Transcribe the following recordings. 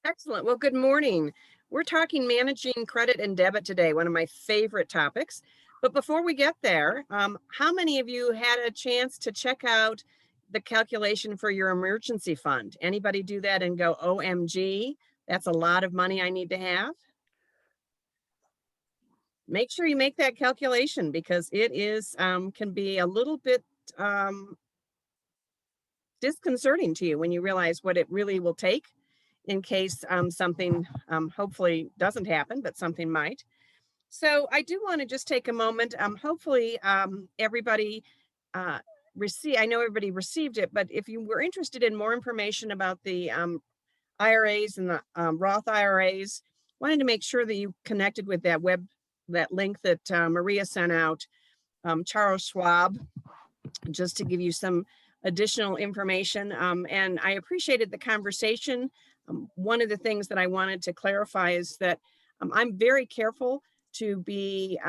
Excellent. Well, good morning. We're talking managing credit and debit today, one of my favorite topics. But before we get there, how many of you had a chance to check out the calculation for your emergency fund? Anybody do that and go, OMG, that's a lot of money I need to have? Make sure you make that calculation because it is can be a little bit um, disconcerting to you when you realize what it really will take in case something hopefully doesn't happen, but something might. So I do want to just take a moment. Hopefully everybody uh, I know everybody received it, but if you were interested in more information about the IRAs and the Roth IRAs, wanted to make sure that you connected with that link that Maria sent out, Charles Schwab, just to give you some additional information. And I appreciated the conversation. One of the things that I wanted to clarify is that I'm very careful to be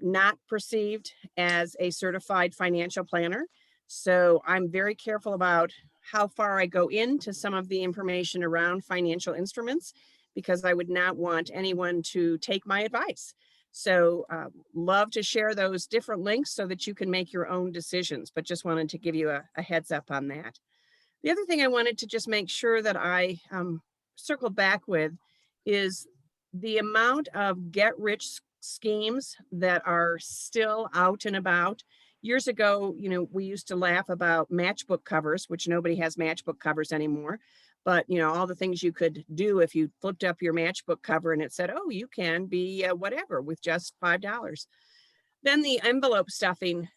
not perceived as a certified financial planner. So I'm very careful about how far I go into some of the information around financial instruments because I would not want anyone to take my advice. So love to share those different links so that you can make your own decisions, but just wanted to give you a heads up on that. The other thing I wanted to just make sure that I circled back with is the amount of get rich schemes that are still out and about. Years ago, we used to laugh about matchbook covers, which nobody has matchbook covers anymore. But, all the things you could do if you flipped up your matchbook cover and it said, oh, you can be whatever with just $5. Then the envelope stuffing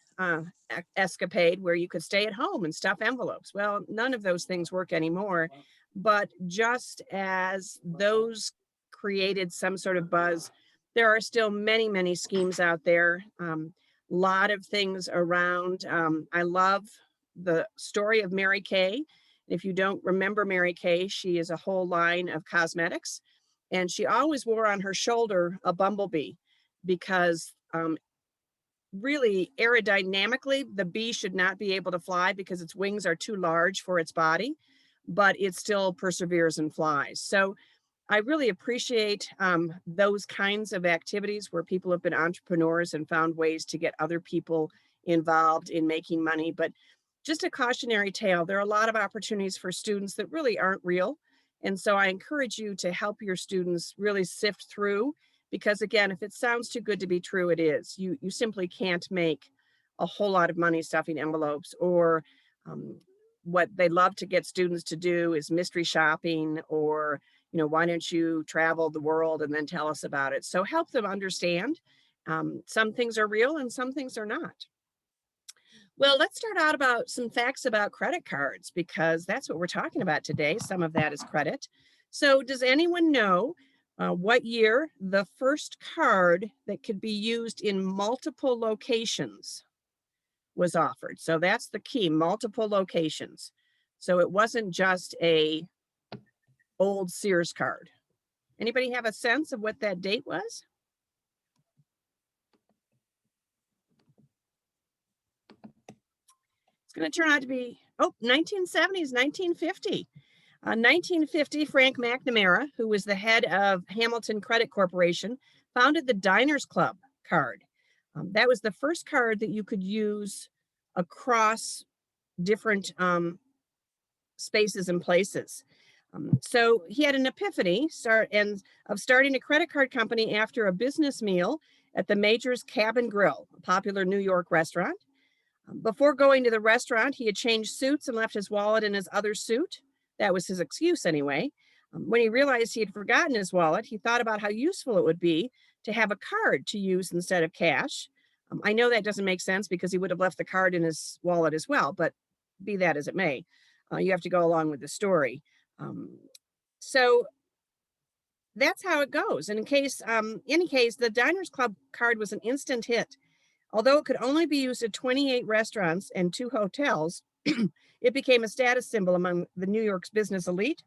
escapade where you could stay at home and stuff envelopes. Well, none of those things work anymore. But just as those created some sort of buzz, there are still many, many schemes out there. Lot of things around. I love the story of Mary Kay. If you don't remember Mary Kay, she is a whole line of cosmetics. And she always wore on her shoulder a bumblebee because really aerodynamically, the bee should not be able to fly because its wings are too large for its body, but it still perseveres and flies. So I really appreciate those kinds of activities where people have been entrepreneurs and found ways to get other people involved in making money. But just a cautionary tale, there are a lot of opportunities for students that really aren't real. And so I encourage you to help your students really sift through, because again, if it sounds too good to be true, it is. You simply can't make a whole lot of money stuffing envelopes, or what they love to get students to do is mystery shopping, or why don't you travel the world and then tell us about it? So help them understand some things are real and some things are not. Well, let's start out about some facts about credit cards, because that's what we're talking about today. Some of that is credit. So does anyone know what year the first card that could be used in multiple locations was offered? So that's the key, multiple locations. So it wasn't just a old Sears card. Anybody have a sense of what that date was? It's going to turn out to be, 1970s, 1950. 1950, Frank McNamara, who was the head of Hamilton Credit Corporation, founded the Diners Club card. That was the first card that you could use across different spaces and places. So he had an epiphany of starting a credit card company after a business meal at the Major's Cab and Grill, a popular New York restaurant. Before going to the restaurant, he had changed suits and left his wallet in his other suit. That was his excuse anyway. When he realized he had forgotten his wallet, he thought about how useful it would be to have a card to use instead of cash. I know that doesn't make sense because he would have left the card in his wallet as well, but be that as it may, you have to go along with the story. So that's how it goes. And any case, the Diners Club card was an instant hit. Although it could only be used at 28 restaurants and 2 hotels, it became a status symbol among the New York's business elite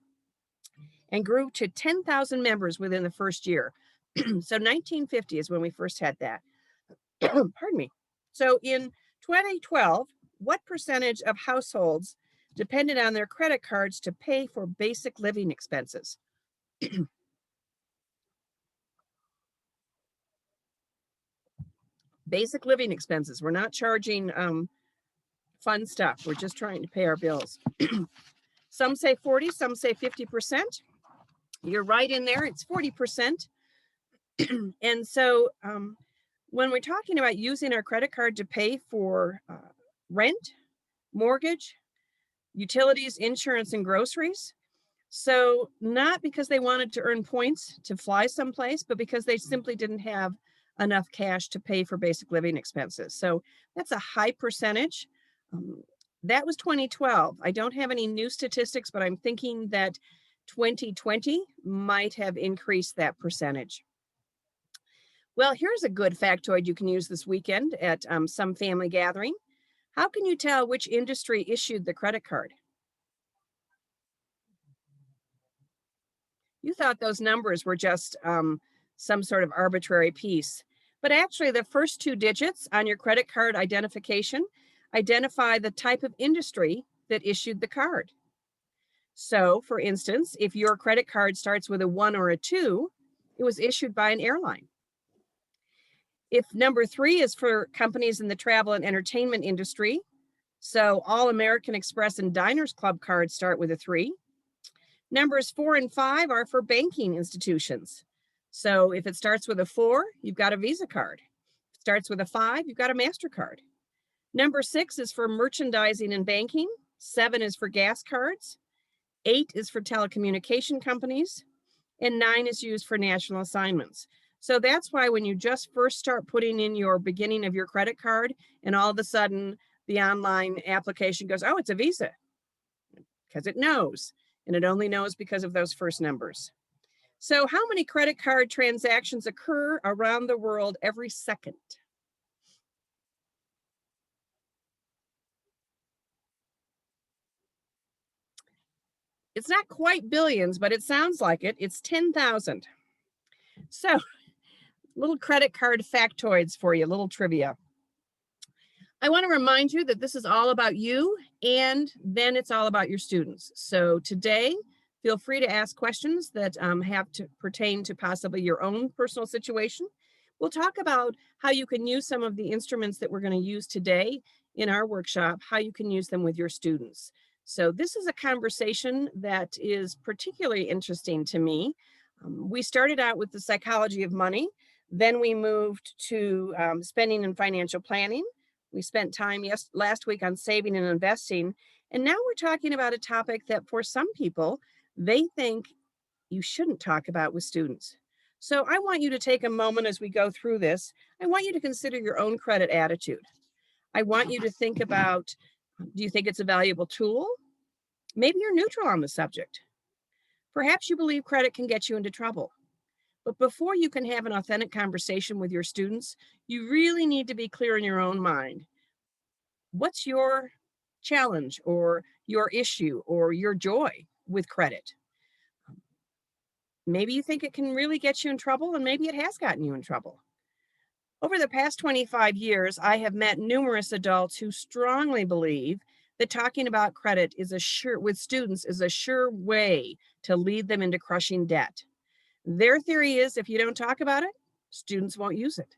and grew to 10,000 members within the first year. So 1950 is when we first had that. Pardon me. So in 2012, what percentage of households depended on their credit cards to pay for basic living expenses? Basic living expenses. We're not charging fun stuff. We're just trying to pay our bills. Some say 40, some say 50%. You're right in there. It's 40%. And so when we're talking about using our credit card to pay for rent, mortgage, utilities, insurance, and groceries, so not because they wanted to earn points to fly someplace, but because they simply didn't have enough cash to pay for basic living expenses. So that's a high percentage. Um, that was 2012. I don't have any new statistics, but I'm thinking that 2020 might have increased that percentage. Well, here's a good factoid you can use this weekend at some family gathering. How can you tell which industry issued the credit card? You thought those numbers were just some sort of arbitrary piece. But actually, the first two digits on your credit card identification identify the type of industry that issued the card. So, for instance, if your credit card starts with a 1 or a 2, it was issued by an airline. If number 3 is for companies in the travel and entertainment industry, so all American Express and Diners Club cards start with a 3. Numbers 4 and 5 are for banking institutions. So if it starts with a 4, you've got a Visa card. If it starts with a 5, you've got a MasterCard. Number 6 is for merchandising and banking. 7 is for gas cards. 8 is for telecommunication companies. And 9 is used for national assignments. So that's why when you just first start putting in your beginning of your credit card, and all of a sudden the online application goes, oh, it's a Visa, because it knows. And it only knows because of those first numbers. So how many credit card transactions occur around the world every second? It's not quite billions, but it sounds like it. It's 10,000. So little credit card factoids for you, little trivia. I want to remind you that this is all about you, and then it's all about your students. So today, feel free to ask questions that have to pertain to possibly your own personal situation. We'll talk about how you can use some of the instruments that we're going to use today in our workshop, how you can use them with your students. So this is a conversation that is particularly interesting to me. We started out with the psychology of money. Then we moved to spending and financial planning. We spent time last week on saving and investing. And now we're talking about a topic that for some people, they think you shouldn't talk about with students. So I want you to take a moment as we go through this. I want you to consider your own credit attitude. I want you to think about, do you think it's a valuable tool? Maybe you're neutral on the subject. Perhaps you believe credit can get you into trouble. But before you can have an authentic conversation with your students, you really need to be clear in your own mind. What's your challenge or your issue or your joy with credit? Maybe you think it can really get you in trouble, and maybe it has gotten you in trouble. Over the past 25 years, I have met numerous adults who strongly believe that talking about credit with students is a sure way to lead them into crushing debt. Their theory is if you don't talk about it, students won't use it.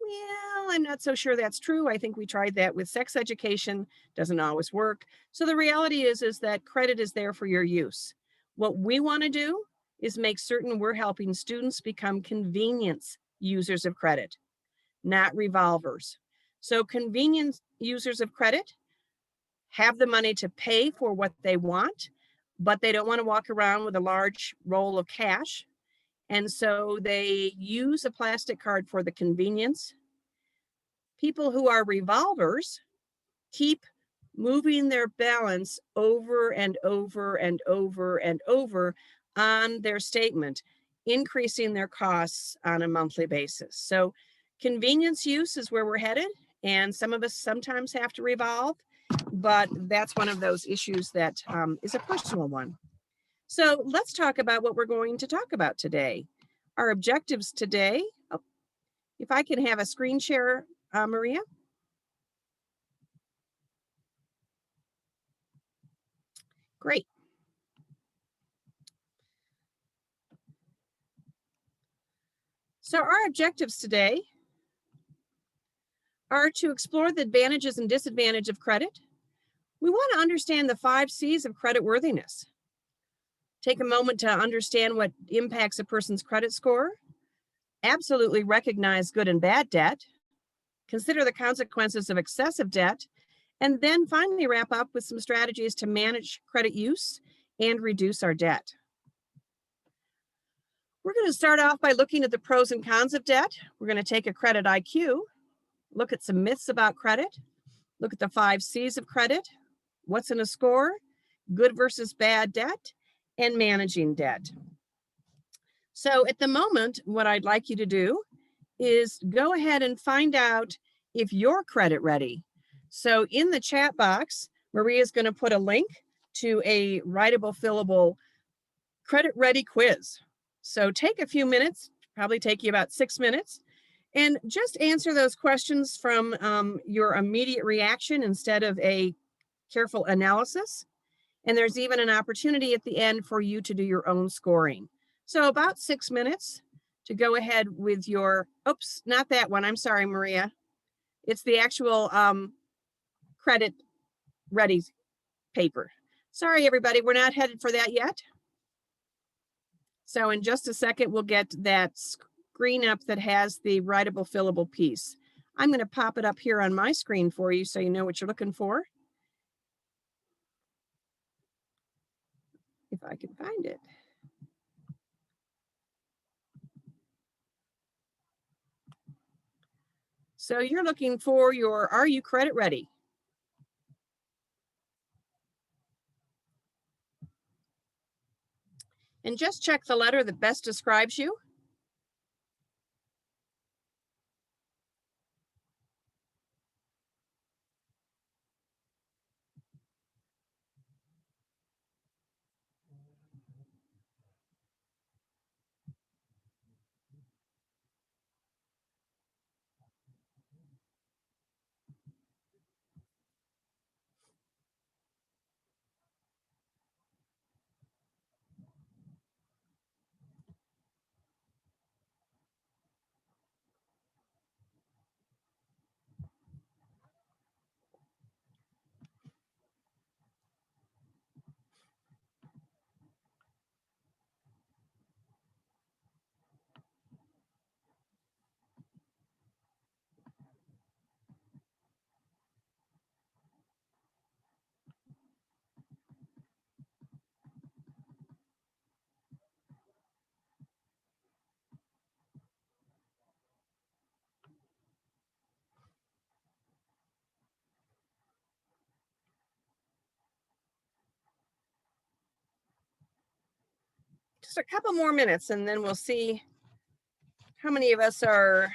Well, I'm not so sure that's true. I think we tried that with sex education, doesn't always work. So the reality is that credit is there for your use. What we want to do is make certain we're helping students become convenience users of credit, not revolvers. So convenience users of credit have the money to pay for what they want, but they don't want to walk around with a large roll of cash. And so they use a plastic card for the convenience. People who are revolvers keep moving their balance over and over and over and over on their statement, increasing their costs on a monthly basis. So convenience use is where we're headed. And some of us sometimes have to revolve, but that's one of those issues that is a personal one. So let's talk about what we're going to talk about today. Our objectives today, oh, if I can have a screen share, Maria. Great. So our objectives today are to explore the advantages and disadvantages of credit. We want to understand the 5 C's of credit worthiness. Take a moment to understand what impacts a person's credit score. Absolutely recognize good and bad debt. Consider the consequences of excessive debt. And then finally wrap up with some strategies to manage credit use and reduce our debt. We're going to start off by looking at the pros and cons of debt. We're going to take a credit IQ, look at some myths about credit, look at the 5 C's of credit, what's in a score, good versus bad debt, and managing debt. So at the moment, what I'd like you to do is go ahead and find out if you're credit ready. So in the chat box, Maria's going to put a link to a writable, fillable credit ready quiz. So take a few minutes, probably take you about 6 minutes, and just answer those questions from your immediate reaction instead of a careful analysis. And there's even an opportunity at the end for you to do your own scoring. So about 6 minutes to go ahead with your, oops, not that one. I'm sorry, Maria. It's the actual credit ready paper. Sorry, everybody, we're not headed for that yet. So in just a second, we'll get that screen up that has the writable, fillable piece. I'm going to pop it up here on my screen for you so you know what you're looking for. If I can find it. So you're looking for your, are you credit ready? And just check the letter that best describes you. Just a couple more minutes and then we'll see how many of us are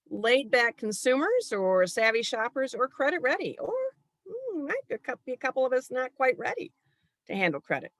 laid back consumers or savvy shoppers or credit ready, or might be a couple of us not quite ready to handle credit.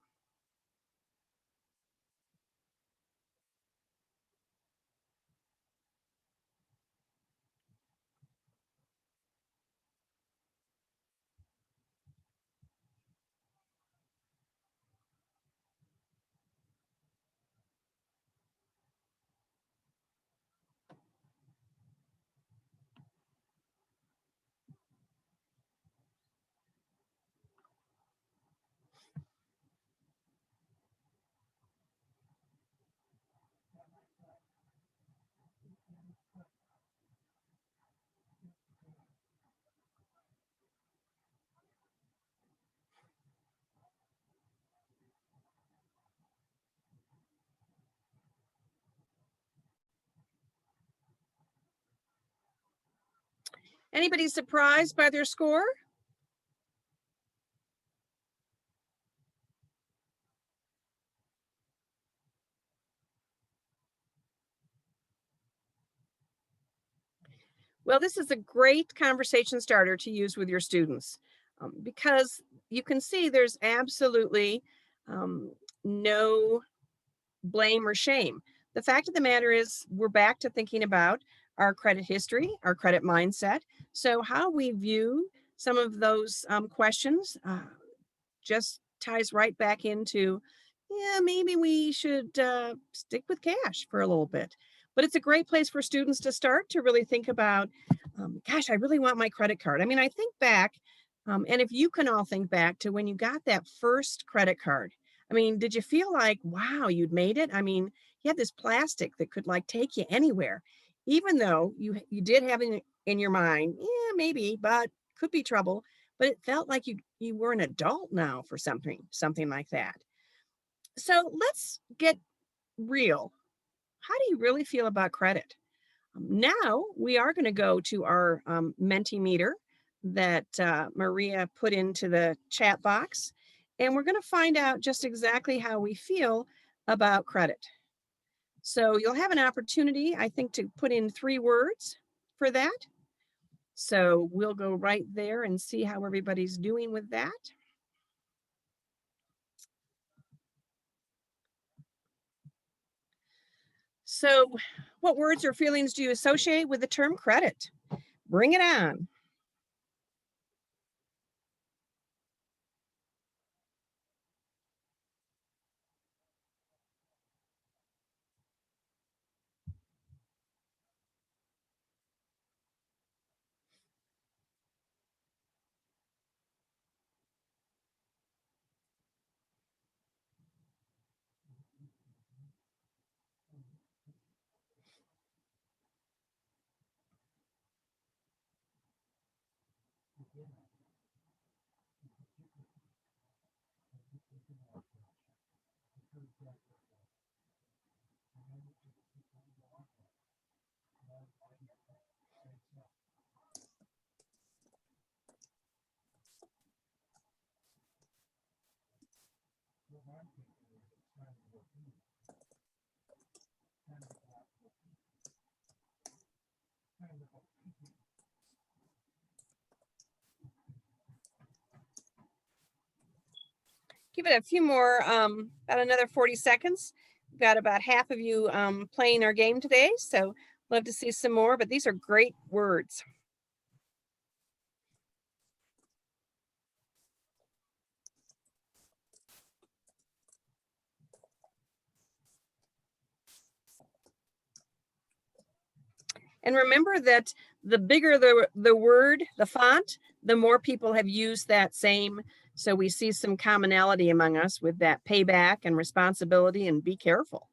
Anybody surprised by their score? Well, this is a great conversation starter to use with your students because you can see there's absolutely no blame or shame. The fact of the matter is we're back to thinking about our credit history, our credit mindset. So how we view some of those questions just ties right back into yeah, maybe we should stick with cash for a little bit. But it's a great place for students to start to really think about, gosh, I really want my credit card. I mean, I think back, and if you can all think back to when you got that first credit card. I mean, did you feel like, wow, you'd made it? I mean, you had this plastic that could like take you anywhere, even though you did have in your mind, yeah, maybe, but could be trouble. But it felt like you were an adult now for something like that. So let's get real. How do you really feel about credit? Now we are going to go to our Mentimeter that Maria put into the chat box, and we're going to find out just exactly how we feel about credit. So you'll have an opportunity, I think, to put in 3 words for that. So we'll go right there and see how everybody's doing with that. So, what words or feelings do you associate with the term credit? Bring it on. Give it a few more, about another 40 seconds. We've got about half of you playing our game today, so love to see some more, but these are great words. And remember that the bigger the word, the font, the more people have used that same. So we see some commonality among us with that payback and responsibility and be careful.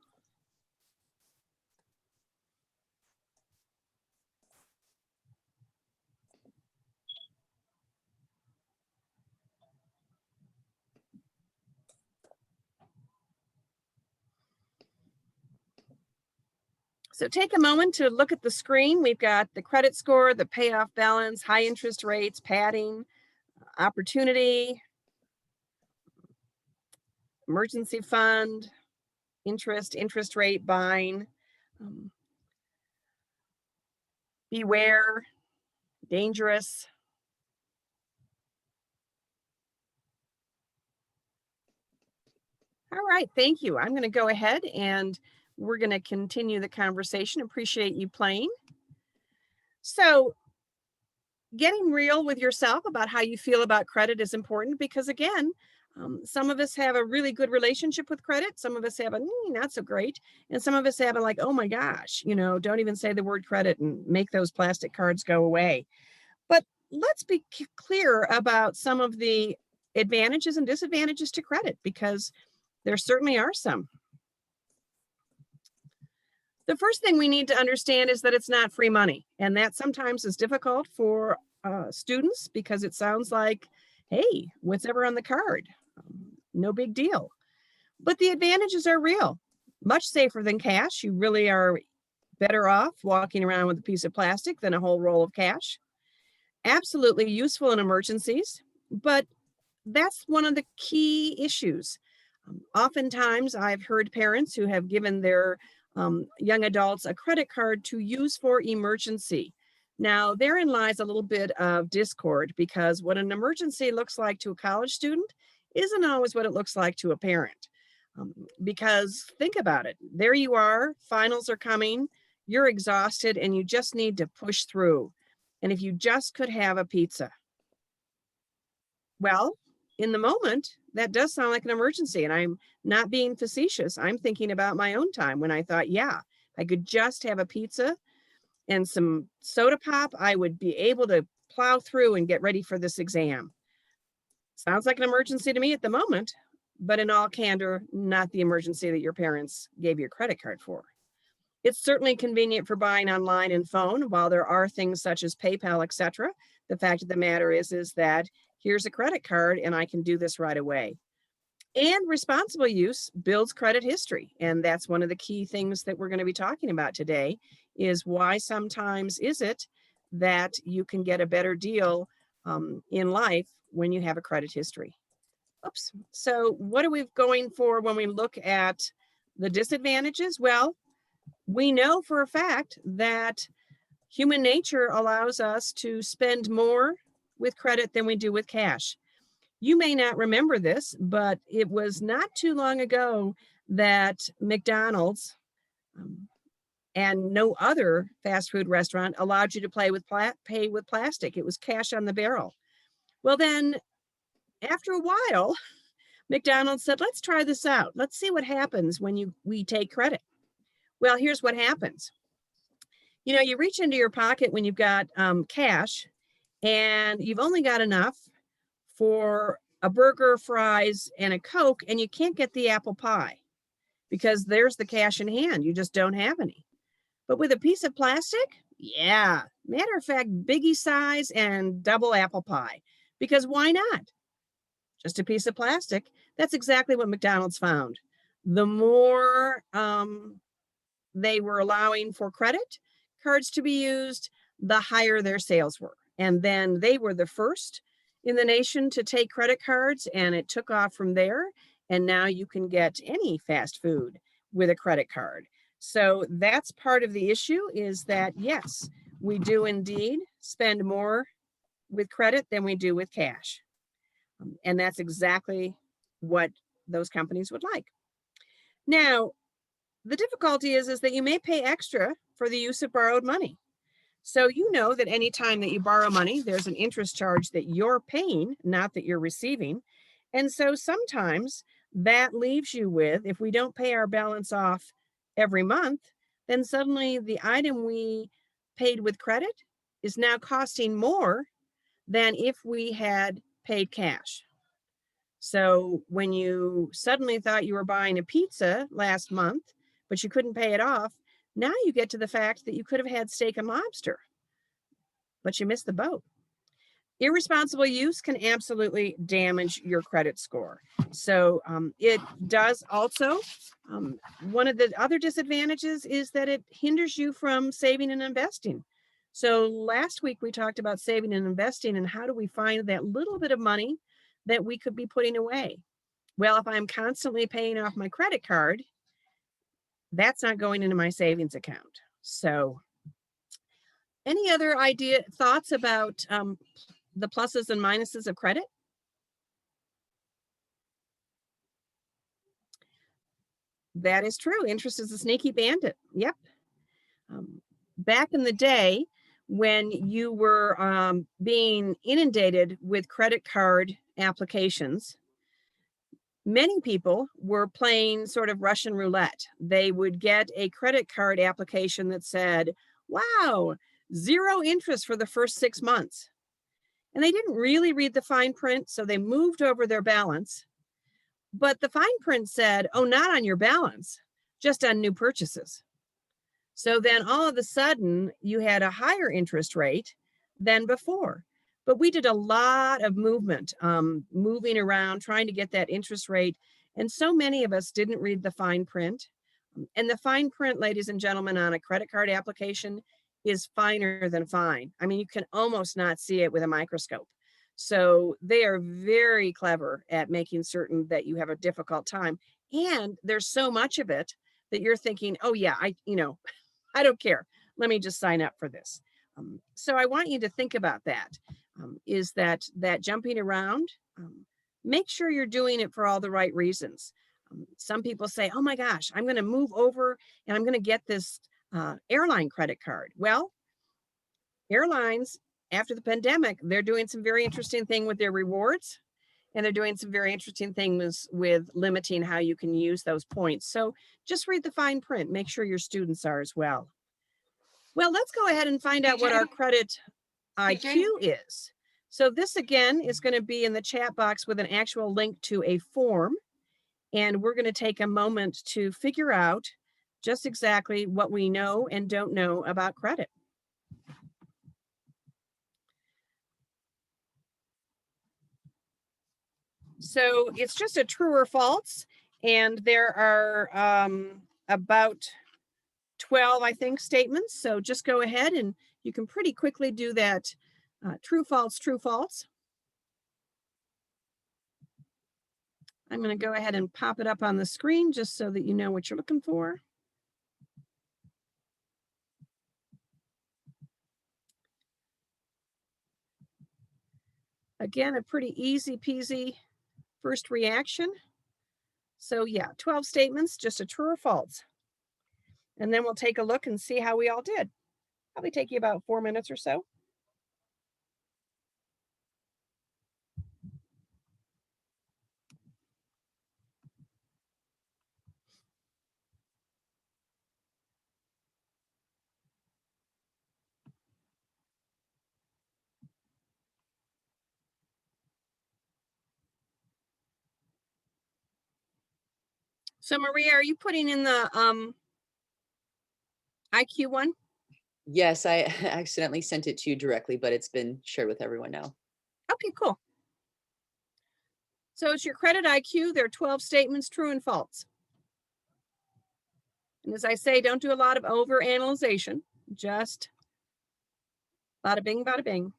So take a moment to look at the screen. We've got the credit score, the payoff balance, high interest rates, padding, opportunity, emergency fund, interest rate, buying, um, beware, dangerous. All right, thank you. I'm going to go ahead and we're going to continue the conversation. Appreciate you playing. So, getting real with yourself about how you feel about credit is important because, again, some of us have a really good relationship with credit. Some of us have a not so great. And some of us have a like, oh my gosh, don't even say the word credit and make those plastic cards go away. But let's be clear about some of the advantages and disadvantages to credit because there certainly are some. The first thing we need to understand is that it's not free money. And that sometimes is difficult for students because it sounds like, hey, what's ever on the card? No big deal. But the advantages are real, much safer than cash. You really are better off walking around with a piece of plastic than a whole roll of cash. Absolutely useful in emergencies, but that's one of the key issues. Oftentimes, I've heard parents who have given their young adults a credit card to use for emergency. Now, therein lies a little bit of discord because what an emergency looks like to a college student isn't always what it looks like to a parent. Because think about it, there you are, finals are coming, you're exhausted, and you just need to push through. And if you just could have a pizza, well, in the moment, that does sound like an emergency. And I'm not being facetious. I'm thinking about my own time when I thought, yeah, I could just have a pizza and some soda pop, I would be able to plow through and get ready for this exam. Sounds like an emergency to me at the moment, but in all candor, not the emergency that your parents gave you a credit card for. It's certainly convenient for buying online and phone. While there are things such as PayPal, etc., the fact of the matter is that here's a credit card and I can do this right away. And responsible use builds credit history. And that's one of the key things that we're going to be talking about today is why sometimes is it that you can get a better deal in life when you have a credit history. Oops. So what are we going for when we look at the disadvantages? Well, we know for a fact that human nature allows us to spend more with credit than we do with cash. You may not remember this, but it was not too long ago that McDonald's and no other fast food restaurant allowed you to pay with plastic. It was cash on the barrel. Well, then after a while, McDonald's said, let's try this out. Let's see what happens when we take credit. Well, here's what happens. You know, you reach into your pocket when you've got cash and you've only got enough for a burger, fries, and a Coke, and you can't get the apple pie because there's the cash in hand. You just don't have any. But with a piece of plastic, yeah, matter of fact, biggie size and double apple pie. Because why not? Just a piece of plastic. That's exactly what McDonald's found. The more they were allowing for credit cards to be used, the higher their sales were. And then they were the first in the nation to take credit cards, and it took off from there. And now you can get any fast food with a credit card. So that's part of the issue is that, yes, we do indeed spend more with credit than we do with cash. And that's exactly what those companies would like. Now, the difficulty is that you may pay extra for the use of borrowed money. So you know that anytime that you borrow money, there's an interest charge that you're paying, not that you're receiving. And so sometimes that leaves you with, if we don't pay our balance off every month, then suddenly the item we paid with credit is now costing more than if we had paid cash. So when you suddenly thought you were buying a pizza last month, but you couldn't pay it off, now you get to the fact that you could have had steak and lobster, but you missed the boat. Irresponsible use can absolutely damage your credit score. So it does also, one of the other disadvantages is that it hinders you from saving and investing. So last week we talked about saving and investing and how do we find that little bit of money that we could be putting away. Well, if I'm constantly paying off my credit card, that's not going into my savings account. So any other thoughts about the pluses and minuses of credit? That is true. Interest is a sneaky bandit. Yep. Back in the day, when you were being inundated with credit card applications, many people were playing sort of Russian roulette. They would get a credit card application that said, wow, 0 interest for the first 6 months. And they didn't really read the fine print, so they moved over their balance. But the fine print said, oh, not on your balance, just on new purchases. So then all of a sudden, you had a higher interest rate than before. But we did a lot of movement, moving around, trying to get that interest rate. And so many of us didn't read the fine print. And the fine print, ladies and gentlemen, on a credit card application is finer than fine. I mean, you can almost not see it with a microscope. So they are very clever at making certain that you have a difficult time. And there's so much of it that you're thinking, oh yeah, I don't care. Let me just sign up for this. So I want you to think about that. Is that jumping around? Make sure you're doing it for all the right reasons. Some people say, oh my gosh, I'm going to move over and I'm going to get this airline credit card. Well, airlines, after the pandemic, they're doing some very interesting thing with their rewards. And they're doing some very interesting things with limiting how you can use those points. So just read the fine print, make sure your students are as well. Well, let's go ahead and find out what our credit IQ is. So this again is going to be in the chat box with an actual link to a form. And we're going to take a moment to figure out just exactly what we know and don't know about credit. So it's just a true or false. And there are about 12, I think, statements. So just go ahead and you can pretty quickly do that. True, false, true, false. I'm going to go ahead and pop it up on the screen just so that you know what you're looking for. Again, a pretty easy peasy first reaction. So yeah, 12 statements, just a true or false. And then we'll take a look and see how we all did. Probably take you about 4 minutes or so. So Maria, are you putting in the IQ one? Yes, I accidentally sent it to you directly, but it's been shared with everyone now. Okay, cool. So it's your credit IQ. There are 12 statements, true and false. And as I say, don't do a lot of over-analyzation. Just bada bing, bada bing.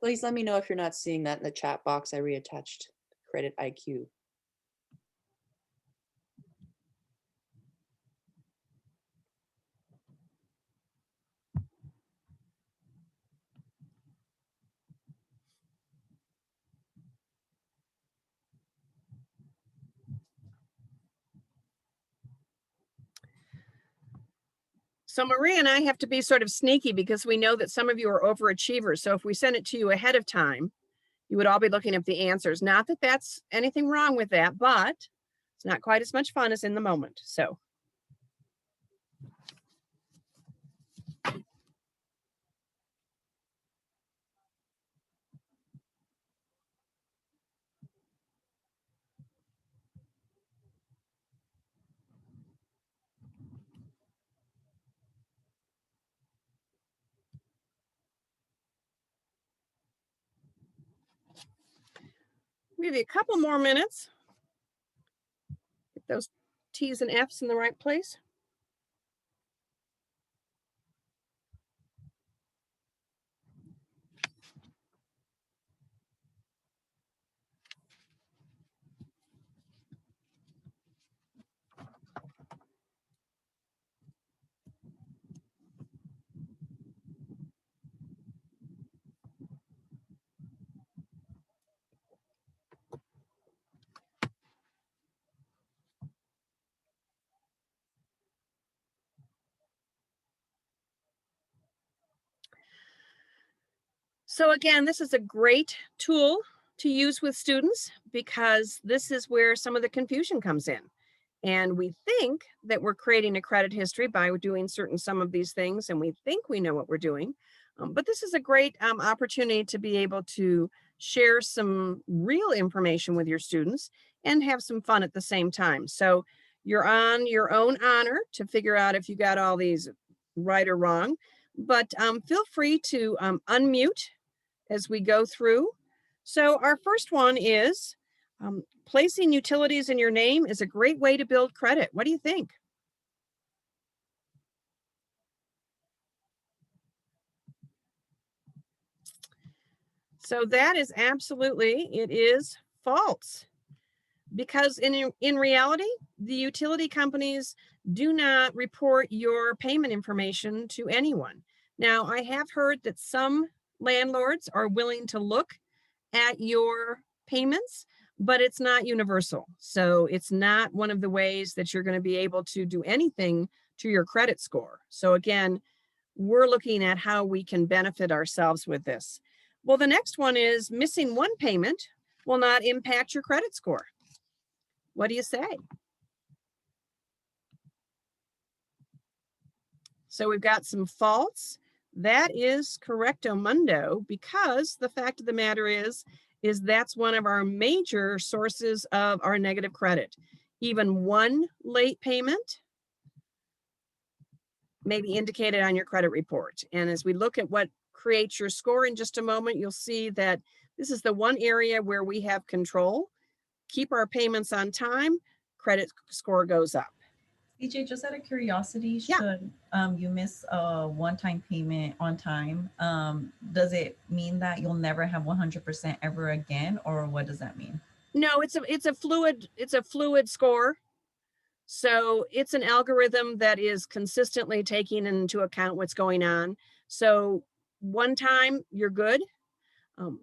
Please let me know if you're not seeing that in the chat box. I reattached credit IQ. So Maria and I have to be sort of sneaky because we know that some of you are overachievers. So if we send it to you ahead of time, you would all be looking at the answers. Not that that's anything wrong with that, but it's not quite as much fun as in the moment. So maybe a couple more minutes. Get those T's and F's in the right place. So again, this is a great tool to use with students because this is where some of the confusion comes in. And we think that we're creating a credit history by doing some of these things, and we think we know what we're doing. But this is a great opportunity to be able to share some real information with your students and have some fun at the same time. So you're on your own honor to figure out if you got all these right or wrong, but feel free to unmute as we go through. So our first one is placing utilities in your name is a great way to build credit. What do you think? So that is absolutely, it is false. Because in reality, the utility companies do not report your payment information to anyone. Now, I have heard that some landlords are willing to look at your payments, but it's not universal. So it's not one of the ways that you're going to be able to do anything to your credit score. So again, we're looking at how we can benefit ourselves with this. Well, the next one is missing one payment will not impact your credit score. What do you say? So we've got some faults. That is correcto mundo, because the fact of the matter is that's one of our major sources of our negative credit. Even one late payment may be indicated on your credit report. And as we look at what creates your score in just a moment, you'll see that this is the one area where we have control. Keep our payments on time, credit score goes up. CJ, just out of curiosity, Yeah. should you miss a one-time payment on time, does it mean that you'll never have 100% ever again, or what does that mean? No, it's a fluid score. So it's an algorithm that is consistently taking into account what's going on. So one time you're good.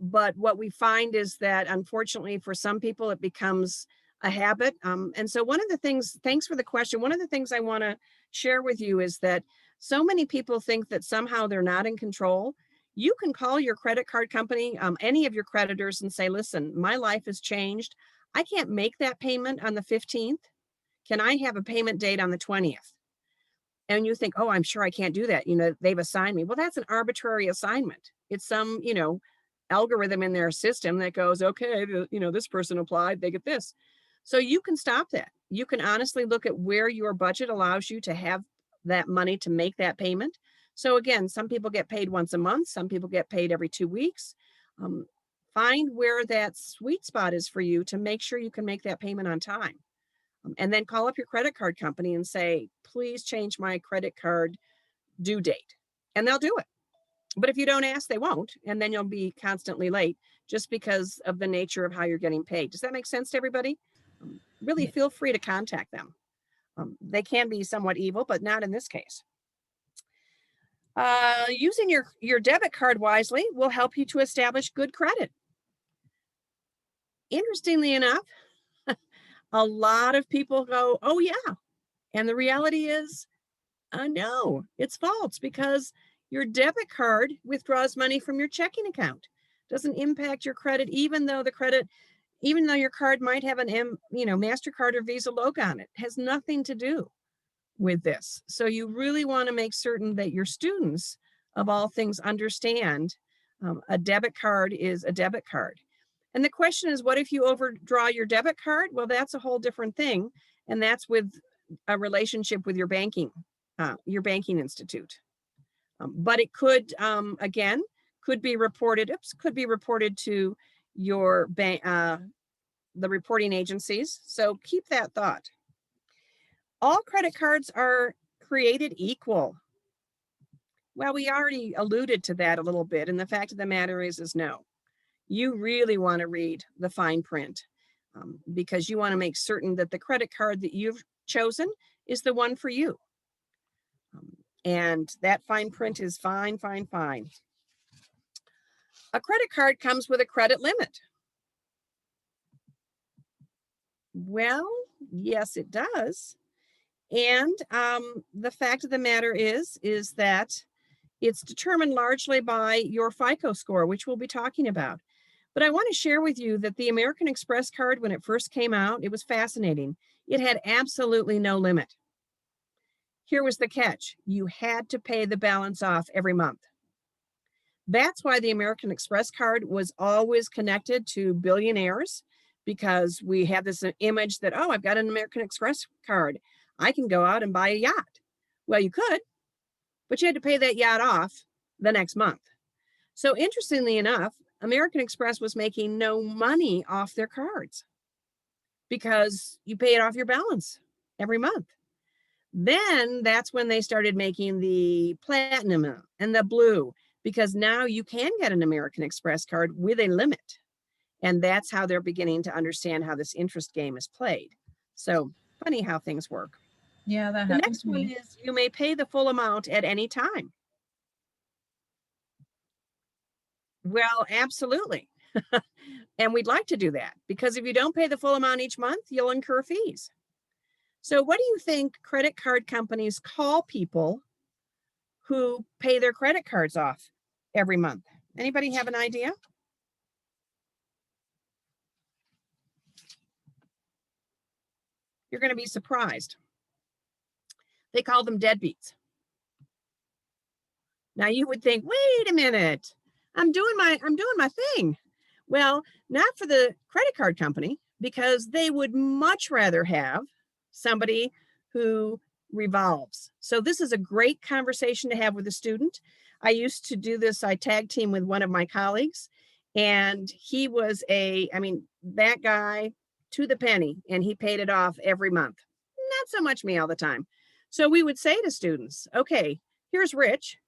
But what we find is that, unfortunately, for some people, it becomes a habit. And so one of the things, thanks for the question. One of the things I want to share with you is that so many people think that somehow they're not in control. You can call your credit card company, any of your creditors, and say, listen, my life has changed. I can't make that payment on the 15th. Can I have a payment date on the 20th? And you think, oh, I'm sure I can't do that. They've assigned me. Well, that's an arbitrary assignment. It's some, algorithm in their system that goes, okay, this person applied, they get this. So you can stop that. You can honestly look at where your budget allows you to have that money to make that payment. So again, some people get paid once a month. Some people get paid every 2 weeks. Find where that sweet spot is for you to make sure you can make that payment on time. And then call up your credit card company and say, please change my credit card due date. And they'll do it. But if you don't ask, they won't. And then you'll be constantly late just because of the nature of how you're getting paid. Does that make sense to everybody? Really Yeah. feel free to contact them. They can be somewhat evil, but not in this case. Using your debit card wisely will help you to establish good credit. Interestingly enough, a lot of people go, oh yeah. And the reality is, no, it's false, because your debit card withdraws money from your checking account. Doesn't impact your credit, even though your card might have an MasterCard or Visa logo on it. Has nothing to do with this. So you really want to make certain that your students, of all things, understand a debit card is a debit card. And the question is, what if you overdraw your debit card? Well, that's a whole different thing. And that's with a relationship with your banking institute. But it could, again, could be reported to your bank, the reporting agencies. So keep that thought. All credit cards are created equal. Well, we already alluded to that a little bit. And the fact of the matter is no. You really want to read the fine print, because you want to make certain that the credit card that you've chosen is the one for you. And that fine print is fine. A credit card comes with a credit limit. Well, yes, it does. And the fact of the matter is that it's determined largely by your Fico score, which we'll be talking about. But I want to share with you that the American Express card, when it first came out, it was fascinating. It had absolutely no limit. Here was the catch. You had to pay the balance off every month. That's why the American Express card was always connected to billionaires, because we have this image that, oh, I've got an American Express card. I can go out and buy a yacht. Well, you could, but you had to pay that yacht off the next month. So interestingly enough, American Express was making no money off their cards because you pay it off your balance every month. Then that's when they started making the platinum and the blue, because now you can get an American Express card with a limit. And that's how they're beginning to understand how this interest game is played. So funny how things work. Yeah, that The happened next to one me. is you may pay the full amount at any time. Well, absolutely. And we'd like to do that, because if you don't pay the full amount each month, you'll incur fees. So what do you think credit card companies call people who pay their credit cards off every month. Anybody have an idea? You're going to be surprised. They call them deadbeats. Now you would think, wait a minute, I'm doing my thing. Well, not for the credit card company, because they would much rather have somebody who revolves. So this is a great conversation to have with a student. I used to do this, I tag team with one of my colleagues, and he was that guy to the penny, and he paid it off every month. Not so much me all the time. So we would say to students, okay, here's Rich,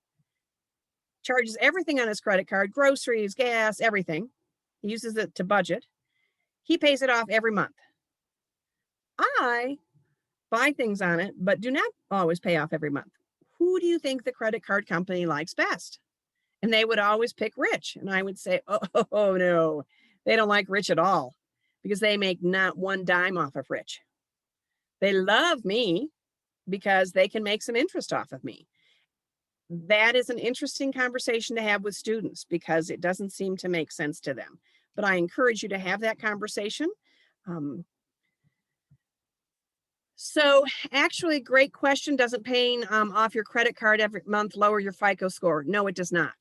charges everything on his credit card, groceries, gas, everything. He uses it to budget. He pays it off every month. I buy things on it, but do not always pay off every month. Who do you think the credit card company likes best? And they would always pick Rich. And I would say, oh no, they don't like Rich at all, because they make not one dime off of Rich. They love me because they can make some interest off of me. That is an interesting conversation to have with students, because it doesn't seem to make sense to them. But I encourage you to have that conversation. So actually, great question. Doesn't paying off your credit card every month lower your FICO score? No, it does not.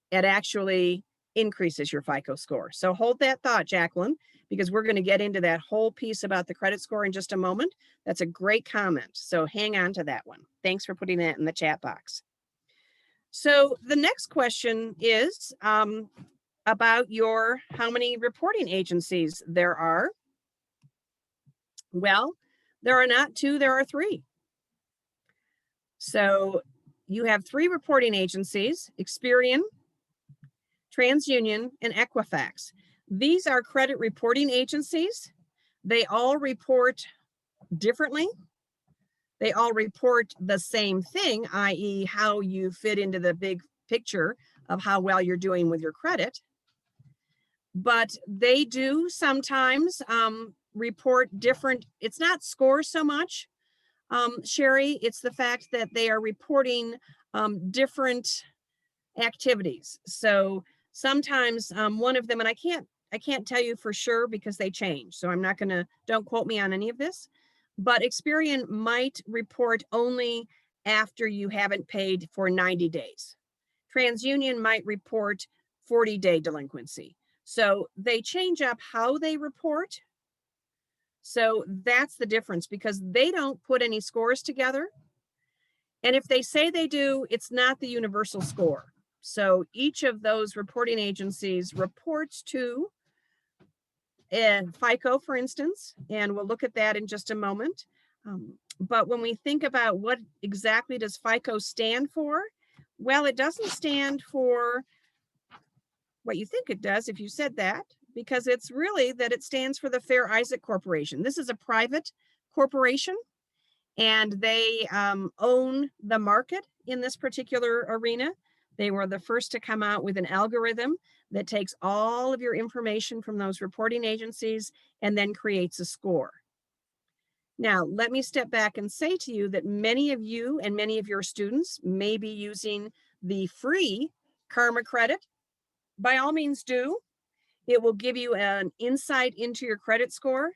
It actually increases your FICO score. So hold that thought, Jacqueline, because we're going to get into that whole piece about the credit score in just a moment. That's a great comment. So hang on to that one. Thanks for putting that in the chat box. So the next question is about how many reporting agencies there are. Well, there are not 2, there are 3. So you have 3 reporting agencies: Experian, TransUnion, and Equifax. These are credit reporting agencies. They all report differently. They all report the same thing, i.e., how you fit into the big picture of how well you're doing with your credit. But they do sometimes report different. It's not scores so much, Sherry. It's the fact that they are reporting different activities. So sometimes one of them, and I can't tell you for sure because they change. So I'm not don't quote me on any of this. But Experian might report only after you haven't paid for 90 days. TransUnion might report 40-day delinquency. So they change up how they report. So that's the difference, because they don't put any scores together. And if they say they do, it's not the universal score. So each of those reporting agencies reports to FICO, for instance, and we'll look at that in just a moment. But when we think about what exactly does FICO stand for, well, it doesn't stand for what you think it does if you said that, because it's really that it stands for the Fair Isaac Corporation. This is a private corporation, and they own the market in this particular arena. They were the first to come out with an algorithm that takes all of your information from those reporting agencies and then creates a score. Now, let me step back and say to you that many of you and many of your students may be using the free Karma credit. By all means do. It will give you an insight into your credit score.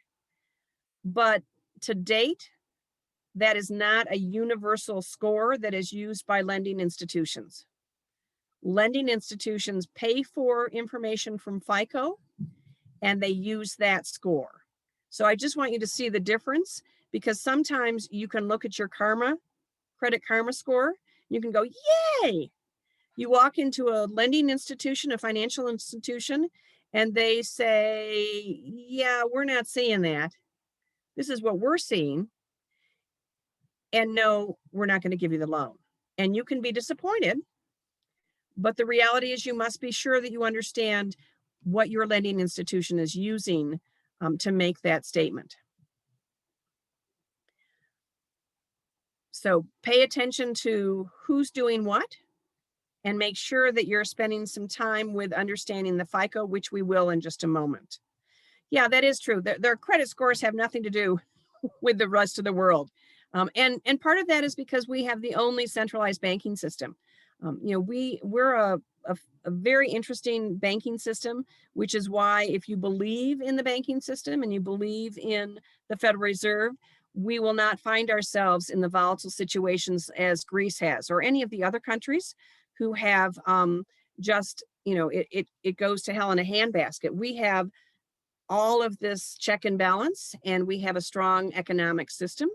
But to date, that is not a universal score that is used by lending institutions. Lending institutions pay for information from FICO, and they use that score. So I just want you to see the difference, because sometimes you can look at your credit karma score, you can go, yay! You walk into a lending institution, a financial institution, and they say, yeah, we're not seeing that. This is what we're seeing. And no, we're not going to give you the loan. And you can be disappointed. But the reality is you must be sure that you understand what your lending institution is using to make that statement. So pay attention to who's doing what, and make sure that you're spending some time with understanding the FICO, which we will in just a moment. Yeah, that is true. Their credit scores have nothing to do with the rest of the world. And part of that is because we have the only centralized banking system. We're a very interesting banking system, which is why if you believe in the banking system and you believe in the Federal Reserve, we will not find ourselves in the volatile situations as Greece has, or any of the other countries who have it goes to hell in a handbasket. We have all of this check and balance, and we have a strong economic system.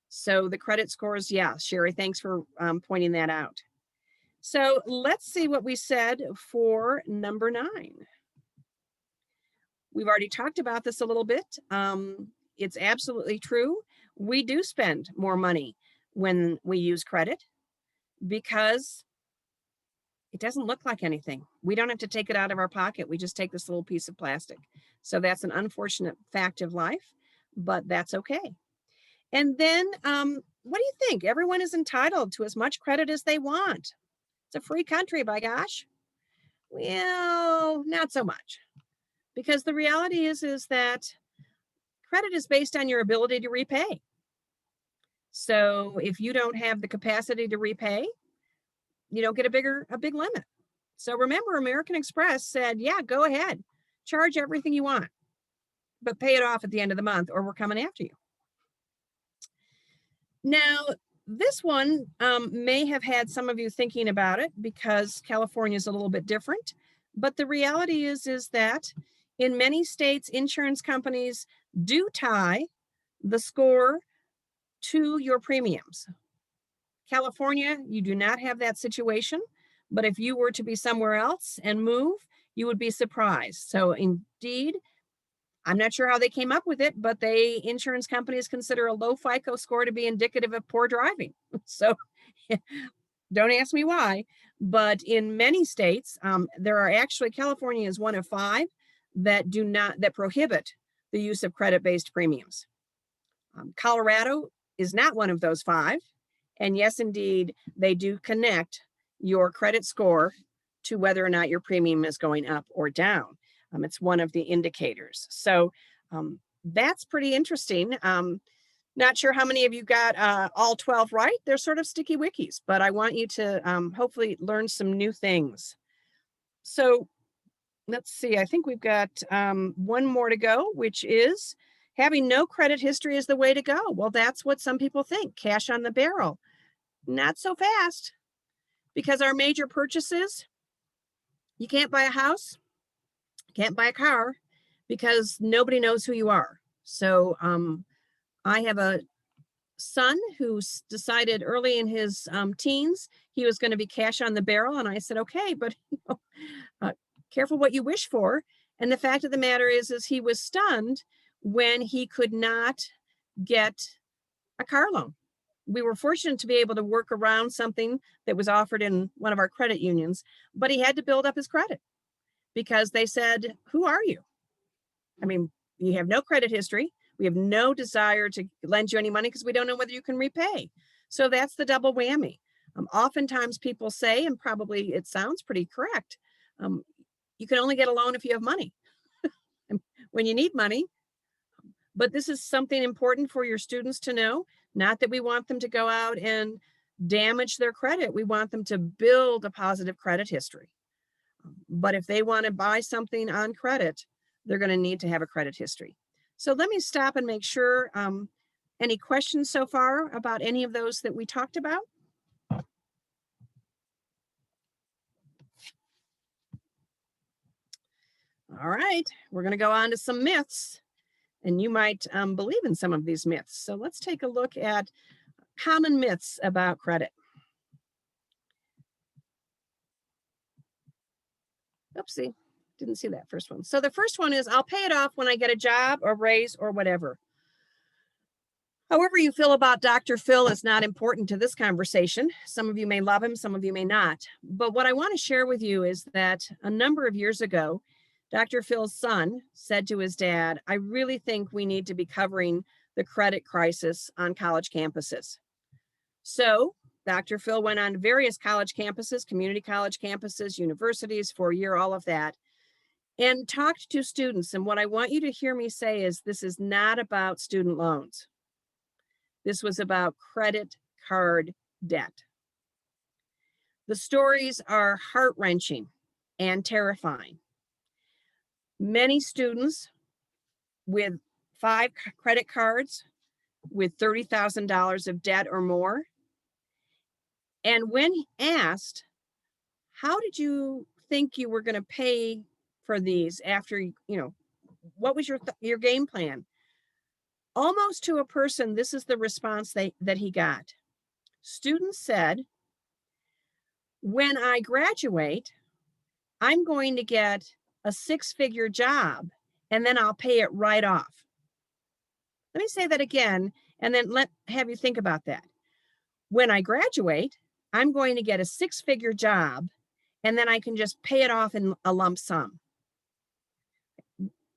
So the credit scores, yeah, Sherry, thanks for pointing that out. So let's see what we said for number 9. We've already talked about this a little bit. It's absolutely true. We do spend more money when we use credit because it doesn't look like anything. We don't have to take it out of our pocket. We just take this little piece of plastic. So that's an unfortunate fact of life, but that's okay. And then what do you think? Everyone is entitled to as much credit as they want. It's a free country, by gosh. Well, not so much. Because the reality is that credit is based on your ability to repay. So if you don't have the capacity to repay, you don't get a big limit. So remember, American Express said, yeah, go ahead, charge everything you want, but pay it off at the end of the month or we're coming after you. Now, this one may have had some of you thinking about it because California is a little bit different. But the reality is that in many states, insurance companies do tie the score to your premiums. California, you do not have that situation. But if you were to be somewhere else and move, you would be surprised. So indeed, I'm not sure how they came up with it, but insurance companies consider a low FICO score to be indicative of poor driving. So don't ask me why, but in many states, there are actually, California is one of 5 that prohibit the use of credit-based premiums. Colorado is not one of those 5. And yes, indeed, they do connect your credit score to whether or not your premium is going up or down. It's one of the indicators. So that's pretty interesting. Not sure how many of you got all 12 right. They're sort of sticky wikis, but I want you to hopefully learn some new things. So let's see, I think we've got one more to go, which is having no credit history is the way to go. Well, that's what some people think, cash on the barrel. Not so fast, because our major purchases, you can't buy a house, can't buy a car, because nobody knows who you are. So I have a son who decided early in his teens he was going to be cash on the barrel, and I said, okay, but careful what you wish for. And the fact of the matter is he was stunned when he could not get a car loan. We were fortunate to be able to work around something that was offered in one of our credit unions, but he had to build up his credit because they said, who are you? I mean, you have no credit history. We have no desire to lend you any money because we don't know whether you can repay. So that's the double whammy. Oftentimes people say, and probably it sounds pretty correct, you can only get a loan if you have money. When you need money. But this is something important for your students to know. Not that we want them to go out and damage their credit. We want them to build a positive credit history. But if they want to buy something on credit, they're going to need to have a credit history. So let me stop and make sure. Any questions so far about any of those that we talked about? All right, we're going to go on to some myths. And you might believe in some of these myths. So let's take a look at common myths about credit. Oopsie, didn't see that first one. So the first one is, I'll pay it off when I get a job or raise or whatever. However you feel about Dr. Phil is not important to this conversation. Some of you may love him, some of you may not. But what I want to share with you is that a number of years ago, Dr. Phil's son said to his dad, I really think we need to be covering the credit crisis on college campuses. So Dr. Phil went on to various college campuses, community college campuses, universities, 4-year, all of that, and talked to students. And what I want you to hear me say is this is not about student loans. This was about credit card debt. The stories are heart-wrenching and terrifying. Many students with 5 credit cards with $30,000 of debt or more. And when asked, how did you think you were going to pay for these after, what was your game plan? Almost to a person, this is the response that he got. Students said, when I graduate, I'm going to get a 6-figure job and then I'll pay it right off. Let me say that again, and then have you think about that. When I graduate, I'm going to get a 6-figure job and then I can just pay it off in a lump sum.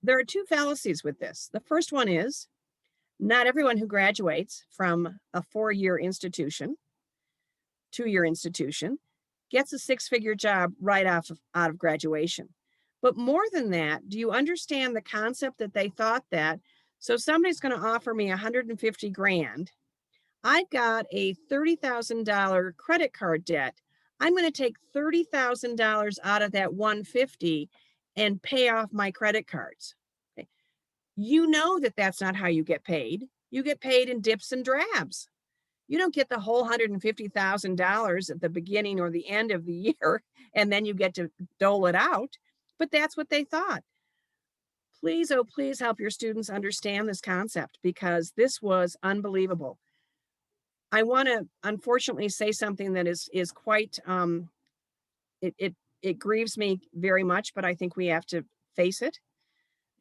There are 2 fallacies with this. The first one is not everyone who graduates from a 4-year institution, 2-year institution, gets a 6-figure job right out of graduation. But more than that, do you understand the concept that they thought that, so somebody's going to offer me 150 grand. I've got a $30,000 credit card debt. I'm going to take $30,000 out of that 150 and pay off my credit cards. Okay. You know that that's not how you get paid. You get paid in dips and drabs. You don't get the whole $150,000 at the beginning or the end of the year, and then you get to dole it out. But that's what they thought. Please, oh, please help your students understand this concept, because this was unbelievable. I want to unfortunately say something that is quite, it grieves me very much, but I think we have to face it.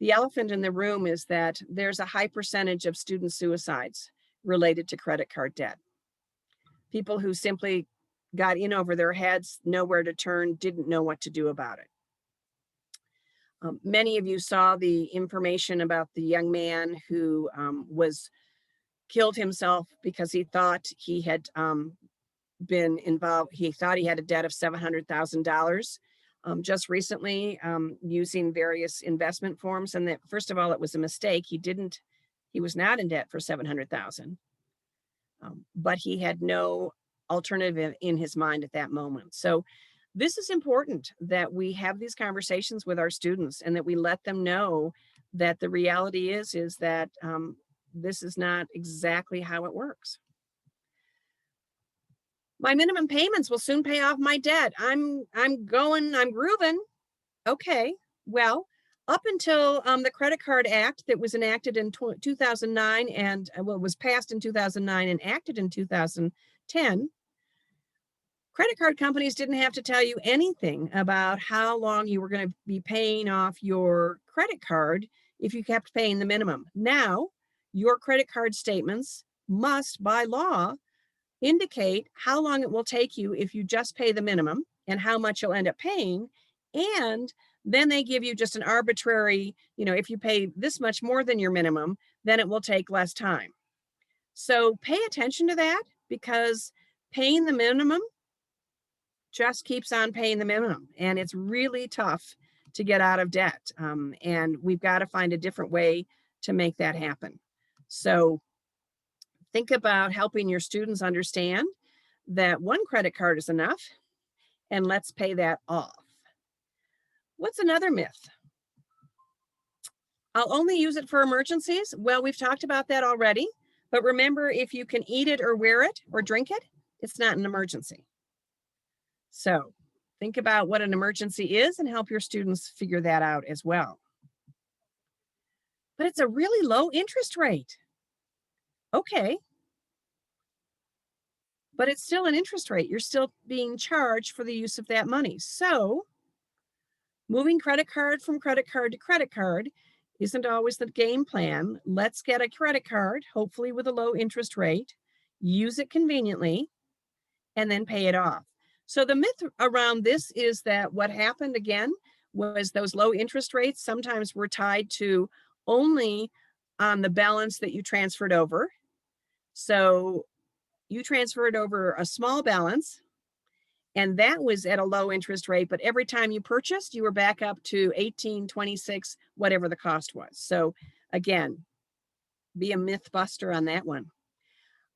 The elephant in the room is that there's a high percentage of student suicides related to credit card debt. People who simply got in over their heads, nowhere to turn, didn't know what to do about it. Many of you saw the information about the young man who killed himself because he thought he had been involved. He thought he had a debt of $700,000 just recently, using various investment forms. And that, first of all, it was a mistake. He was not in debt for $700,000, but he had no alternative in his mind at that moment. So this is important, that we have these conversations with our students and that we let them know that the reality is that this is not exactly how it works. My minimum payments will soon pay off my debt. I'm grooving. Okay, well, up until the Credit Card Act that was enacted in 2009 and was passed in 2009 and acted in 2010, credit card companies didn't have to tell you anything about how long you were going to be paying off your credit card if you kept paying the minimum. Now, your credit card statements must, by law, indicate how long it will take you if you just pay the minimum and how much you'll end up paying. And then they give you just an arbitrary, if you pay this much more than your minimum, then it will take less time. So pay attention to that, because paying the minimum just keeps on paying the minimum. And it's really tough to get out of debt. And we've got to find a different way to make that happen. So think about helping your students understand that one credit card is enough, and let's pay that off. What's another myth? I'll only use it for emergencies. Well, we've talked about that already, but remember, if you can eat it or wear it or drink it, it's not an emergency. So think about what an emergency is and help your students figure that out as well. But it's a really low interest rate. Okay. But it's still an interest rate. You're still being charged for the use of that money. So moving credit card from credit card to credit card isn't always the game plan. Let's get a credit card, hopefully with a low interest rate, use it conveniently, and then pay it off. So the myth around this is that what happened again was those low interest rates sometimes were tied to only on the balance that you transferred over. So you transferred over a small balance, and that was at a low interest rate, but every time you purchased, you were back up to 18, 26, whatever the cost was. So again, be a myth buster on that one.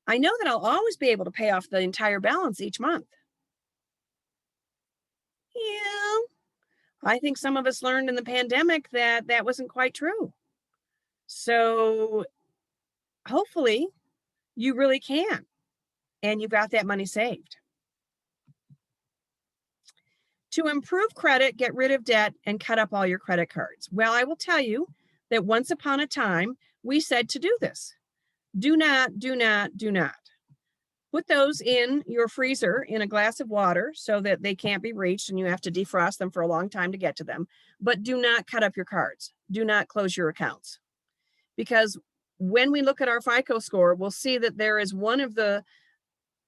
I know that I'll always be able to pay off the entire balance each month. Yeah, I think some of us learned in the pandemic that that wasn't quite true. So hopefully you really can, and you've got that money saved. To improve credit, get rid of debt, and cut up all your credit cards. Well, I will tell you that once upon a time, we said to do this. Do not, do not, do not. Put those in your freezer in a glass of water so that they can't be reached and you have to defrost them for a long time to get to them. But do not cut up your cards. Do not close your accounts. Because when we look at our FICO score, we'll see that there is one of the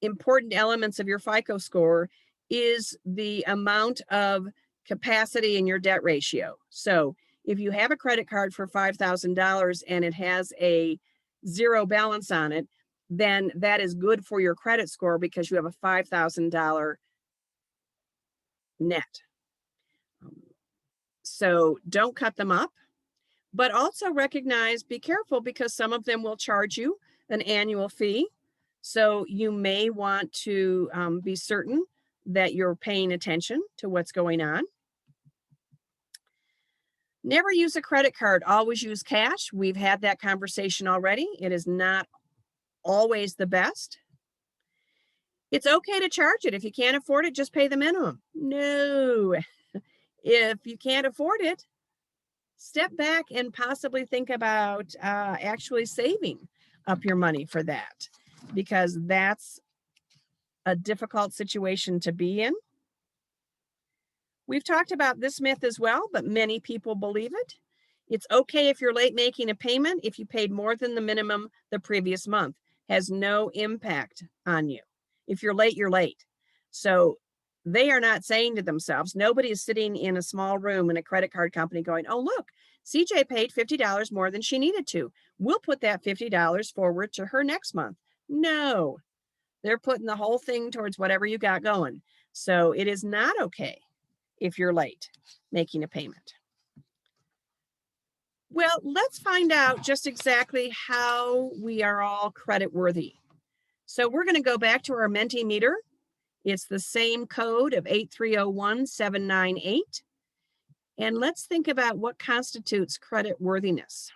important elements of your FICO score is the amount of capacity in your debt ratio. So if you have a credit card for $5,000 and it has a zero balance on it, then that is good for your credit score because you have a $5,000 net. So don't cut them up, but also recognize, be careful because some of them will charge you an annual fee. So you may want to be certain that you're paying attention to what's going on. Never use a credit card, always use cash. We've had that conversation already. It is not always the best. It's okay to charge it. If you can't afford it, just pay the minimum. No, if you can't afford it, step back and possibly think about actually saving up your money for that, because that's a difficult situation to be in. We've talked about this myth as well, but many people believe it. It's okay if you're late making a payment if you paid more than the minimum the previous month. Has no impact on you. If you're late, you're late. So they are not saying to themselves, nobody is sitting in a small room in a credit card company going, oh, look, CJ paid $50 more than she needed to. We'll put that $50 forward to her next month. No, they're putting the whole thing towards whatever you got going. So it is not okay if you're late making a payment. Well, let's find out just exactly how we are all credit worthy. So we're going to go back to our Mentimeter. It's the same code of 8301798. And let's think about what constitutes credit worthiness.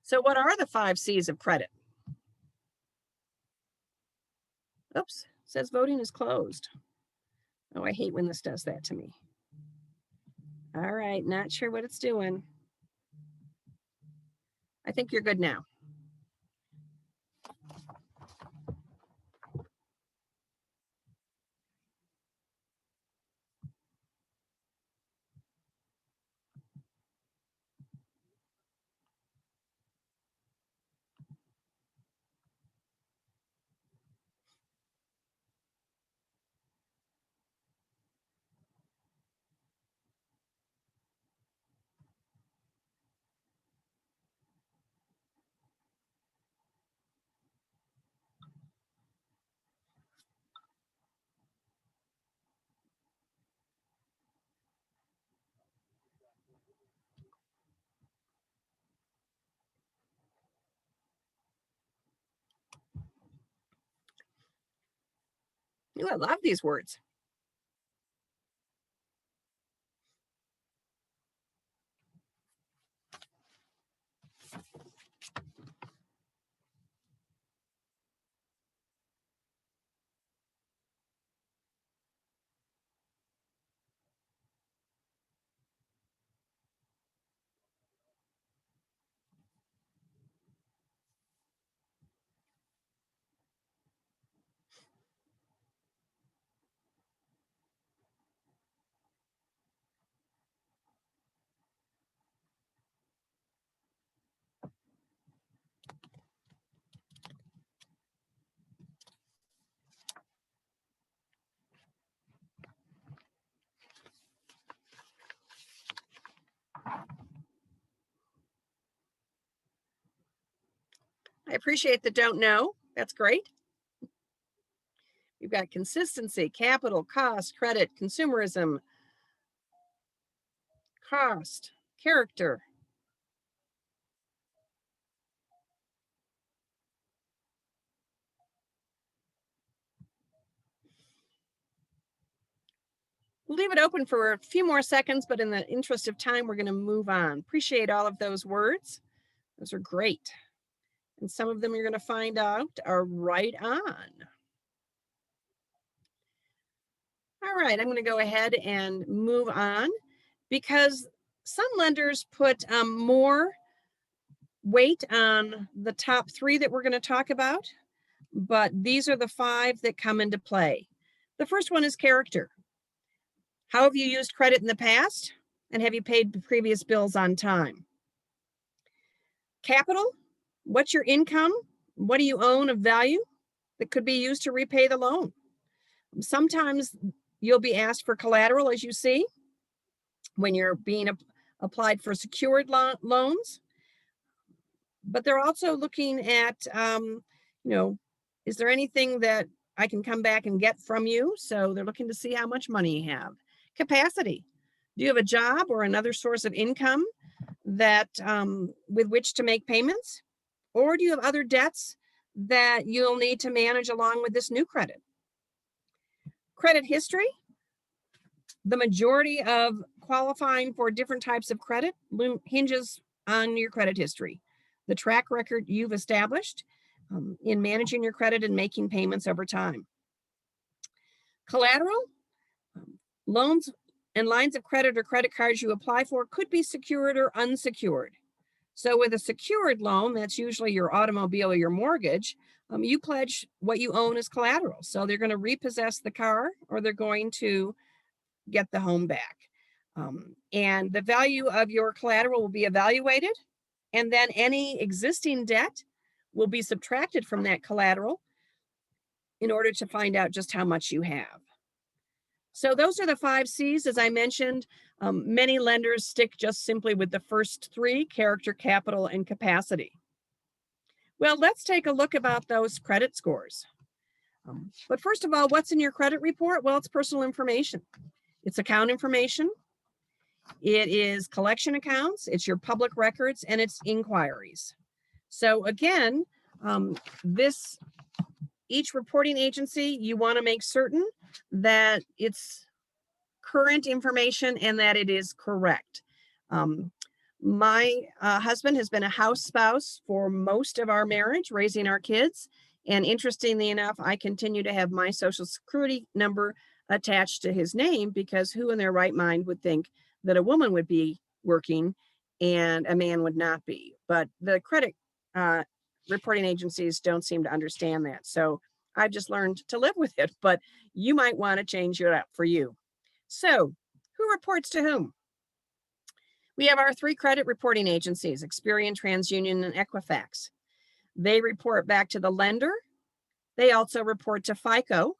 So what are the 5 C's of credit? Oops, it says voting is closed. Oh, I hate when this does that to me. All right, not sure what it's doing. I think you're good now. Ooh, I love these words. I appreciate the don't know. That's great. We've got consistency, capital, cost, credit, consumerism, cost, character. We'll leave it open for a few more seconds, but in the interest of time, we're going to move on. Appreciate all of those words. Those are great. And some of them you're going to find out are right on. All right, I'm going to go ahead and move on because some lenders put more weight on the top 3 that we're going to talk about, but these are the 5 that come into play. The first one is character. How have you used credit in the past? And have you paid previous bills on time? Capital, what's your income? What do you own of value that could be used to repay the loan? Sometimes you'll be asked for collateral, as you see, when you're being applied for secured loans. But they're also looking at, is there anything that I can come back and get from you? So they're looking to see how much money you have. Capacity. Do you have a job or another source of income that with which to make payments? Or do you have other debts that you'll need to manage along with this new credit? Credit history. The majority of qualifying for different types of credit hinges on your credit history, the track record you've established in managing your credit and making payments over time. Collateral, loans and lines of credit or credit cards you apply for could be secured or unsecured. So with a secured loan, that's usually your automobile or your mortgage, you pledge what you own as collateral. So they're going to repossess the car or they're going to get the home back. And the value of your collateral will be evaluated, and then any existing debt will be subtracted from that collateral in order to find out just how much you have. So those are the 5 C's, as I mentioned. Many lenders stick just simply with the first 3, character, capital, and capacity. Well, let's take a look about those credit scores. But first of all, what's in your credit report? Well, it's personal information. It's account information. It is collection accounts. It's your public records, and it's inquiries. So again, each reporting agency, you want to make certain that it's current information and that it is correct. My husband has been a house spouse for most of our marriage, raising our kids. And interestingly enough, I continue to have my social security number attached to his name, because who in their right mind would think that a woman would be working and a man would not be? But the credit reporting agencies don't seem to understand that. So I've just learned to live with it, but you might want to change it up for you. So who reports to whom? We have our 3 credit reporting agencies, Experian, TransUnion, and Equifax. They report back to the lender. They also report to Fico,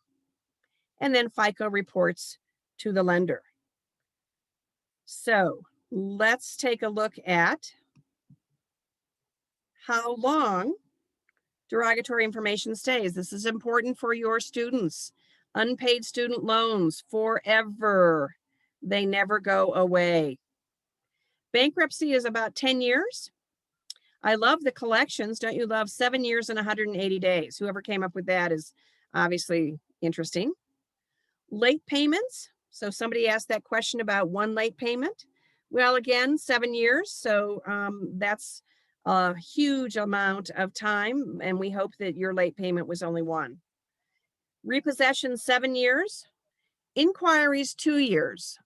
and then Fico reports to the lender. So let's take a look at how long derogatory information stays. This is important for your students. Unpaid student loans forever. They never go away. Bankruptcy is about 10 years. I love the collections. Don't you love 7 years and 180 days? Whoever came up with that is obviously interesting. Late payments. So somebody asked that question about one late payment. Well, again, 7 years. So that's a huge amount of time. And we hope that your late payment was only 1. Repossession, 7 years. Inquiries, 2 years.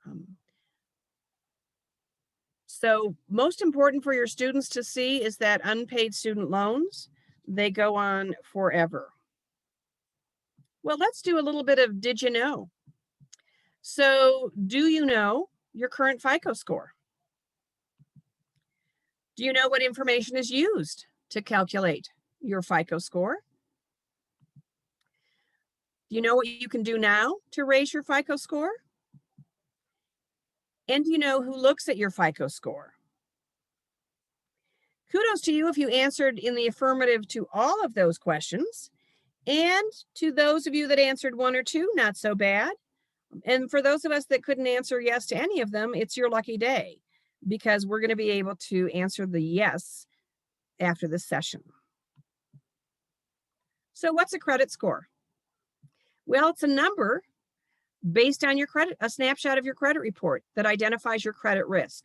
So most important for your students to see is that unpaid student loans, they go on forever. Well, let's do a little bit of did you know? So do you know your current FICO score? Do you know what information is used to calculate your FICO score? Do you know what you can do now to raise your FICO score? And do you know who looks at your FICO score? Kudos to you if you answered in the affirmative to all of those questions. And to those of you that answered 1 or 2, not so bad. And for those of us that couldn't answer yes to any of them, it's your lucky day. because we're going to be able to answer the yes after this session. So what's a credit score? Well, it's a number based on your credit, a snapshot of your credit report that identifies your credit risk.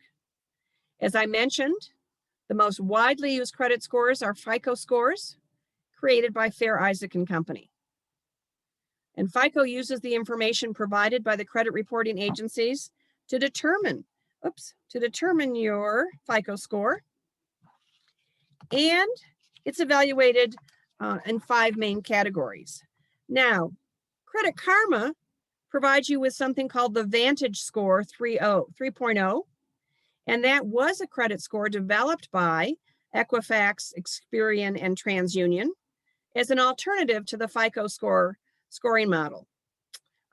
As I mentioned, the most widely used credit scores are Fico scores created by Fair Isaac and Company. And Fico uses the information provided by the credit reporting agencies to determine your Fico score. And it's evaluated in 5 main categories. Now, Credit Karma provides you with something called the Vantage Score 3.0. And that was a credit score developed by Equifax, Experian, and TransUnion as an alternative to the Fico scoring model.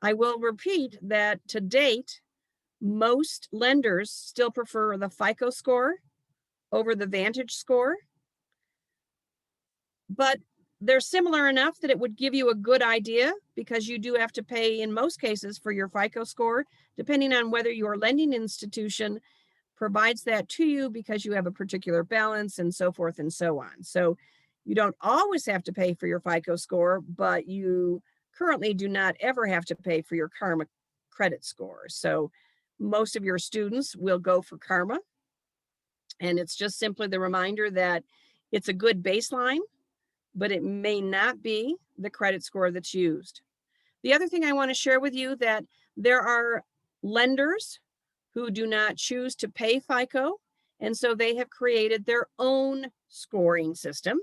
I will repeat that to date, most lenders still prefer the Fico score over the Vantage score, but they're similar enough that it would give you a good idea, because you do have to pay in most cases for your Fico score, depending on whether your lending institution provides that to you because you have a particular balance and so forth and so on. So you don't always have to pay for your Fico score, but you currently do not ever have to pay for your Karma credit score. So most of your students will go for Karma. And it's just simply the reminder that it's a good baseline, but it may not be the credit score that's used. The other thing I want to share with you, that there are lenders who do not choose to pay Fico, and so they have created their own scoring system,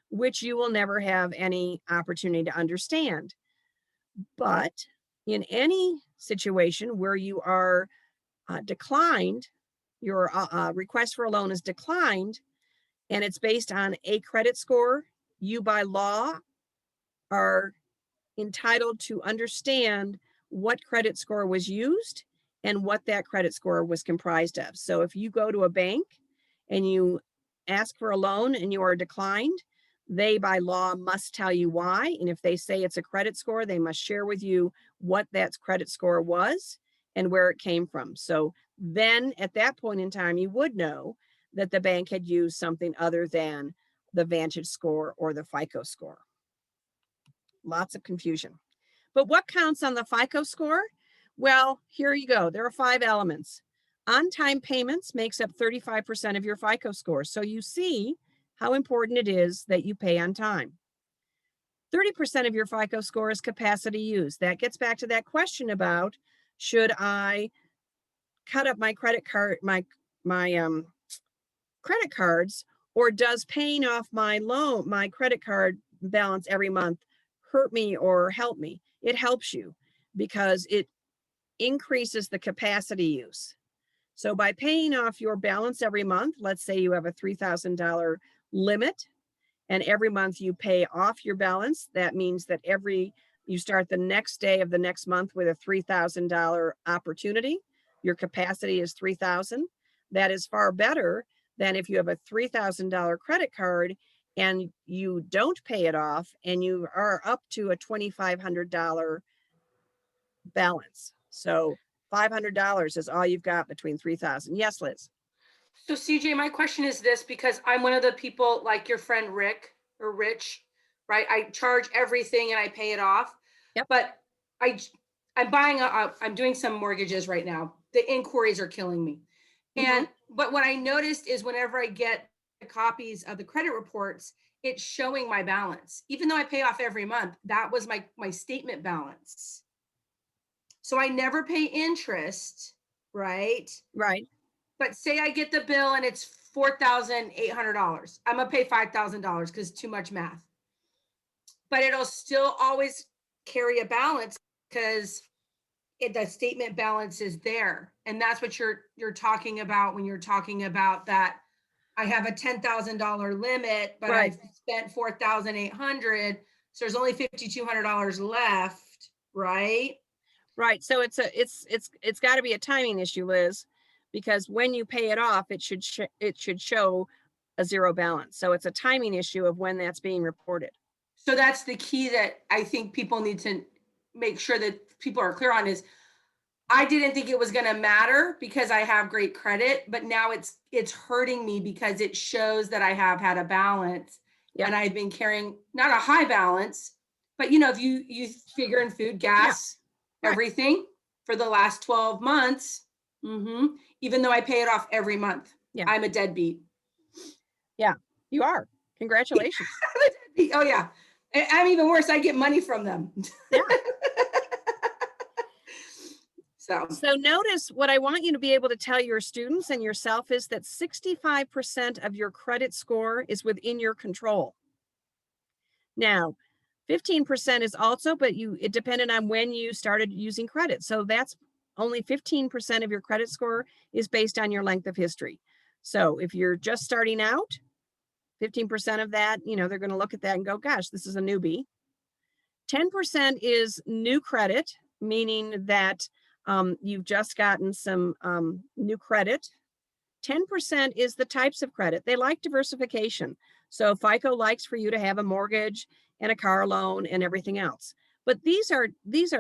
which you will never have any opportunity to understand. But in any situation where you are declined, your request for a loan is declined, and it's based on a credit score, you by law are entitled to understand what credit score was used and what that credit score was comprised of. So if you go to a bank and you ask for a loan and you are declined, they by law must tell you why. And if they say it's a credit score, they must share with you what that credit score was and where it came from. So then at that point in time, you would know that the bank had used something other than the Vantage score or the Fico score. Lots of confusion. But what counts on the Fico score? Well, here you go. There are 5 elements. On-time payments makes up 35% of your Fico score. So you see how important it is that you pay on time. 30% of your Fico score is capacity used. That gets back to that question about, should I cut up my credit card, my credit cards, or does paying off my loan, my credit card balance every month hurt me or help me? It helps you because it increases the capacity use. So by paying off your balance every month, let's say you have a $3,000 limit, and every month you pay off your balance, that means that you start the next day of the next month with a $3,000 opportunity. Your capacity is $3,000. That is far better than if you have a $3,000 credit card and you don't pay it off and you are up to a $2,500 balance. So $500 is all you've got between 3,000. Yes, Liz. So CJ, my question is this, because I'm one of the people like your friend Rick or Rich, right? I charge everything and I pay it off. Yep. But I'm doing some mortgages right now. The inquiries are killing me. But what I noticed is whenever I get the copies of the credit reports, it's showing my balance. Even though I pay off every month, that was my statement balance. So I never pay interest, right? Right. But say I get the bill and it's $4,800. I'm gonna pay $5,000 because too much math. But it'll still always carry a balance because the statement balance is there. And that's what you're talking about when you're talking about that. I have a $10,000 limit, but Right. I've spent $4,800. So there's only $5,200 left, right? Right. So it's got to be a timing issue, Liz, because when you pay it off, it should show a zero balance. So it's a timing issue of when that's being reported. So that's the key that I think people need to make sure that people are clear on is I didn't think it was going to matter because I have great credit, but now it's hurting me because it shows that I have had a balance. Yeah. And I've been carrying not a high balance, but you know, if you figure in food, gas, Right. everything for the last 12 months, even though I pay it off every month, Yeah. I'm a deadbeat. Yeah, you are. Congratulations. I'm a deadbeat. Oh yeah. I'm even worse. I get money from them. Yeah. So notice what I want you to be able to tell your students and yourself is that 65% of your credit score is within your control. Now, 15% is also, but it depended on when you started using credit. So that's only 15% of your credit score is based on your length of history. So if you're just starting out, 15% of that, they're going to look at that and go, gosh, this is a newbie. 10% is new credit, meaning that you've just gotten some new credit. 10% is the types of credit. They like diversification. So FICO likes for you to have a mortgage and a car loan and everything else. But these are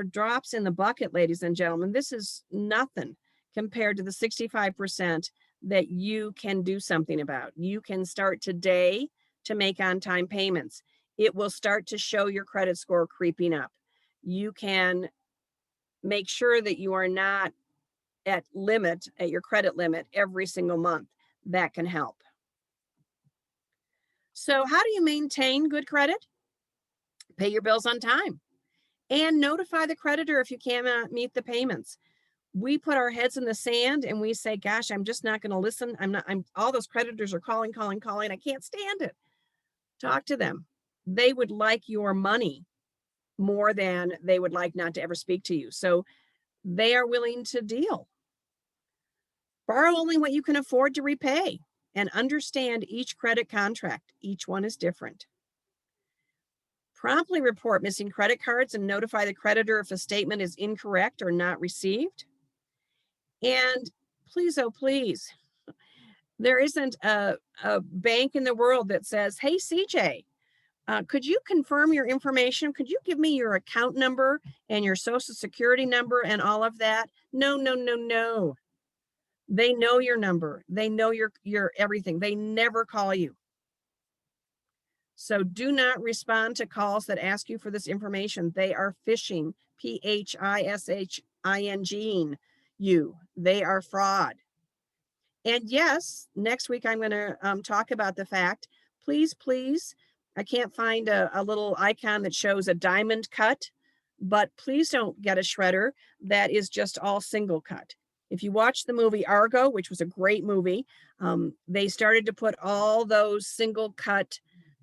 drops in the bucket, ladies and gentlemen. This is nothing compared to the 65% that you can do something about. You can start today to make on-time payments. It will start to show your credit score creeping up. You can make sure that you are not at your credit limit every single month. That can help. So how do you maintain good credit? Pay your bills on time and notify the creditor if you cannot meet the payments. We put our heads in the sand and we say, gosh, I'm just not going to listen. All those creditors are calling. I can't stand it. Talk to them. They would like your money more than they would like not to ever speak to you. So they are willing to deal. Borrow only what you can afford to repay and understand each credit contract. Each one is different. Promptly report missing credit cards and notify the creditor if a statement is incorrect or not received. And please, oh please, there isn't a bank in the world that says, hey, CJ, could you confirm your information? Could you give me your account number and your social security number and all of that? No. They know your number. They know your everything. They never call you. So do not respond to calls that ask you for this information. They are phishing, phishing you. They are fraud. And yes, next week I'm going to talk about the fact, please, I can't find a little icon that shows a diamond cut, but please don't get a shredder that is just all single cut. If you watch the movie Argo, which was a great movie, they started to put all those single cut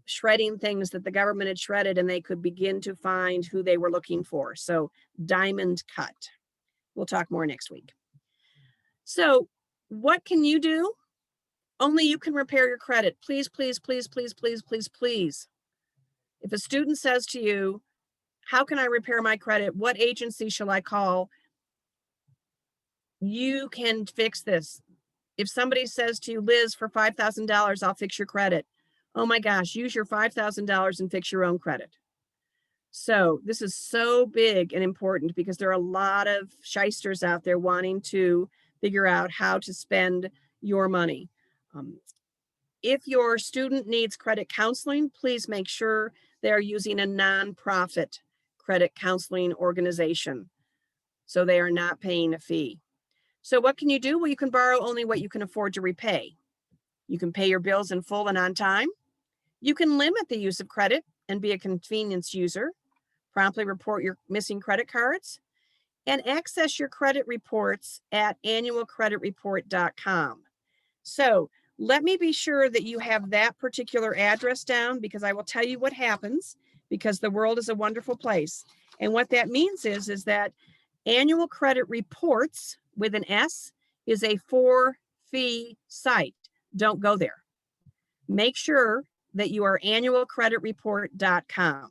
shredding things that the government had shredded, and they could begin to find who they were looking for. So diamond cut. We'll talk more next week. So what can you do? Only you can repair your credit. Please. If a student says to you, how can I repair my credit? What agency shall I call? You can fix this. If somebody says to you, Liz, for $5,000, I'll fix your credit. Oh my gosh, use your $5,000 and fix your own credit. So this is so big and important because there are a lot of shysters out there wanting to figure out how to spend your money. If your student needs credit counseling, please make sure they're using a nonprofit credit counseling organization, so they are not paying a fee. So what can you do? Well, you can borrow only what you can afford to repay. You can pay your bills in full and on time. You can limit the use of credit and be a convenience user. Promptly report your missing credit cards and access your credit reports at annualcreditreport.com. So let me be sure that you have that particular address down, because I will tell you what happens, because the world is a wonderful place. And what that means is that Annual Credit Reports with an S is a for-fee site. Don't go there. Make sure that you are annualcreditreport.com.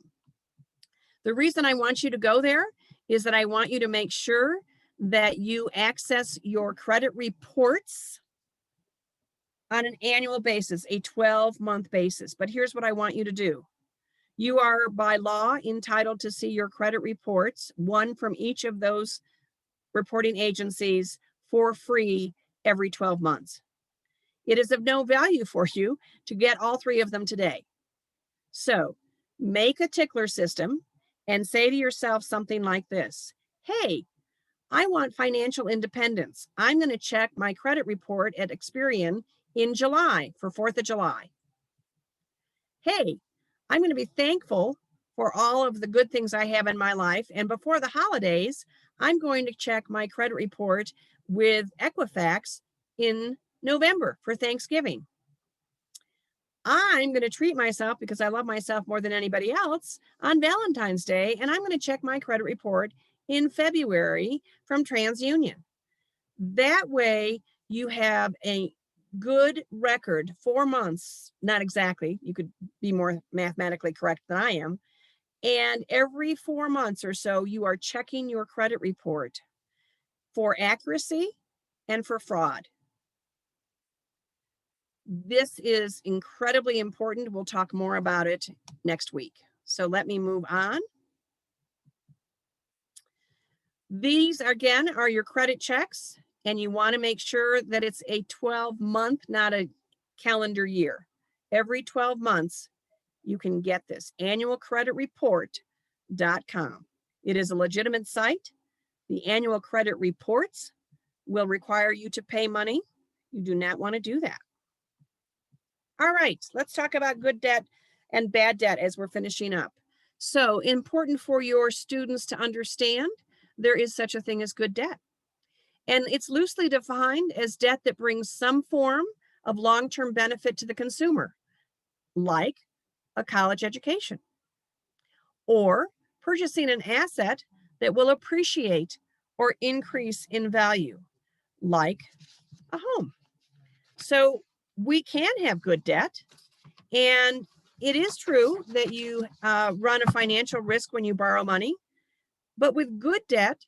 The reason I want you to go there is that I want you to make sure that you access your credit reports on an annual basis, a 12-month basis. But here's what I want you to do. You are by law entitled to see your credit reports, one from each of those reporting agencies for free every 12 months. It is of no value for you to get all 3 of them today. So make a tickler system and say to yourself something like this: hey, I want financial independence. I'm going to check my credit report at Experian in July for 4th of July. Hey, I'm going to be thankful for all of the good things I have in my life. And before the holidays, I'm going to check my credit report with Equifax in November for Thanksgiving. I'm going to treat myself, because I love myself more than anybody else, on Valentine's Day, and I'm going to check my credit report in February from TransUnion. That way you have a good record, 4 months, not exactly, you could be more mathematically correct than I am. And every 4 months or so, you are checking your credit report for accuracy and for fraud. This is incredibly important. We'll talk more about it next week. So let me move on. These, again, are your credit checks, and you want to make sure that it's a 12-month, not a calendar year. Every 12 months, you can get this, annualcreditreport.com. It is a legitimate site. The annual credit reports will require you to pay money. You do not want to do that. All right, let's talk about good debt and bad debt as we're finishing up. So important for your students to understand, there is such a thing as good debt. And it's loosely defined as debt that brings some form of long-term benefit to the consumer, like a college education, or purchasing an asset that will appreciate or increase in value, like a home. So we can have good debt. And it is true that you run a financial risk when you borrow money, but with good debt,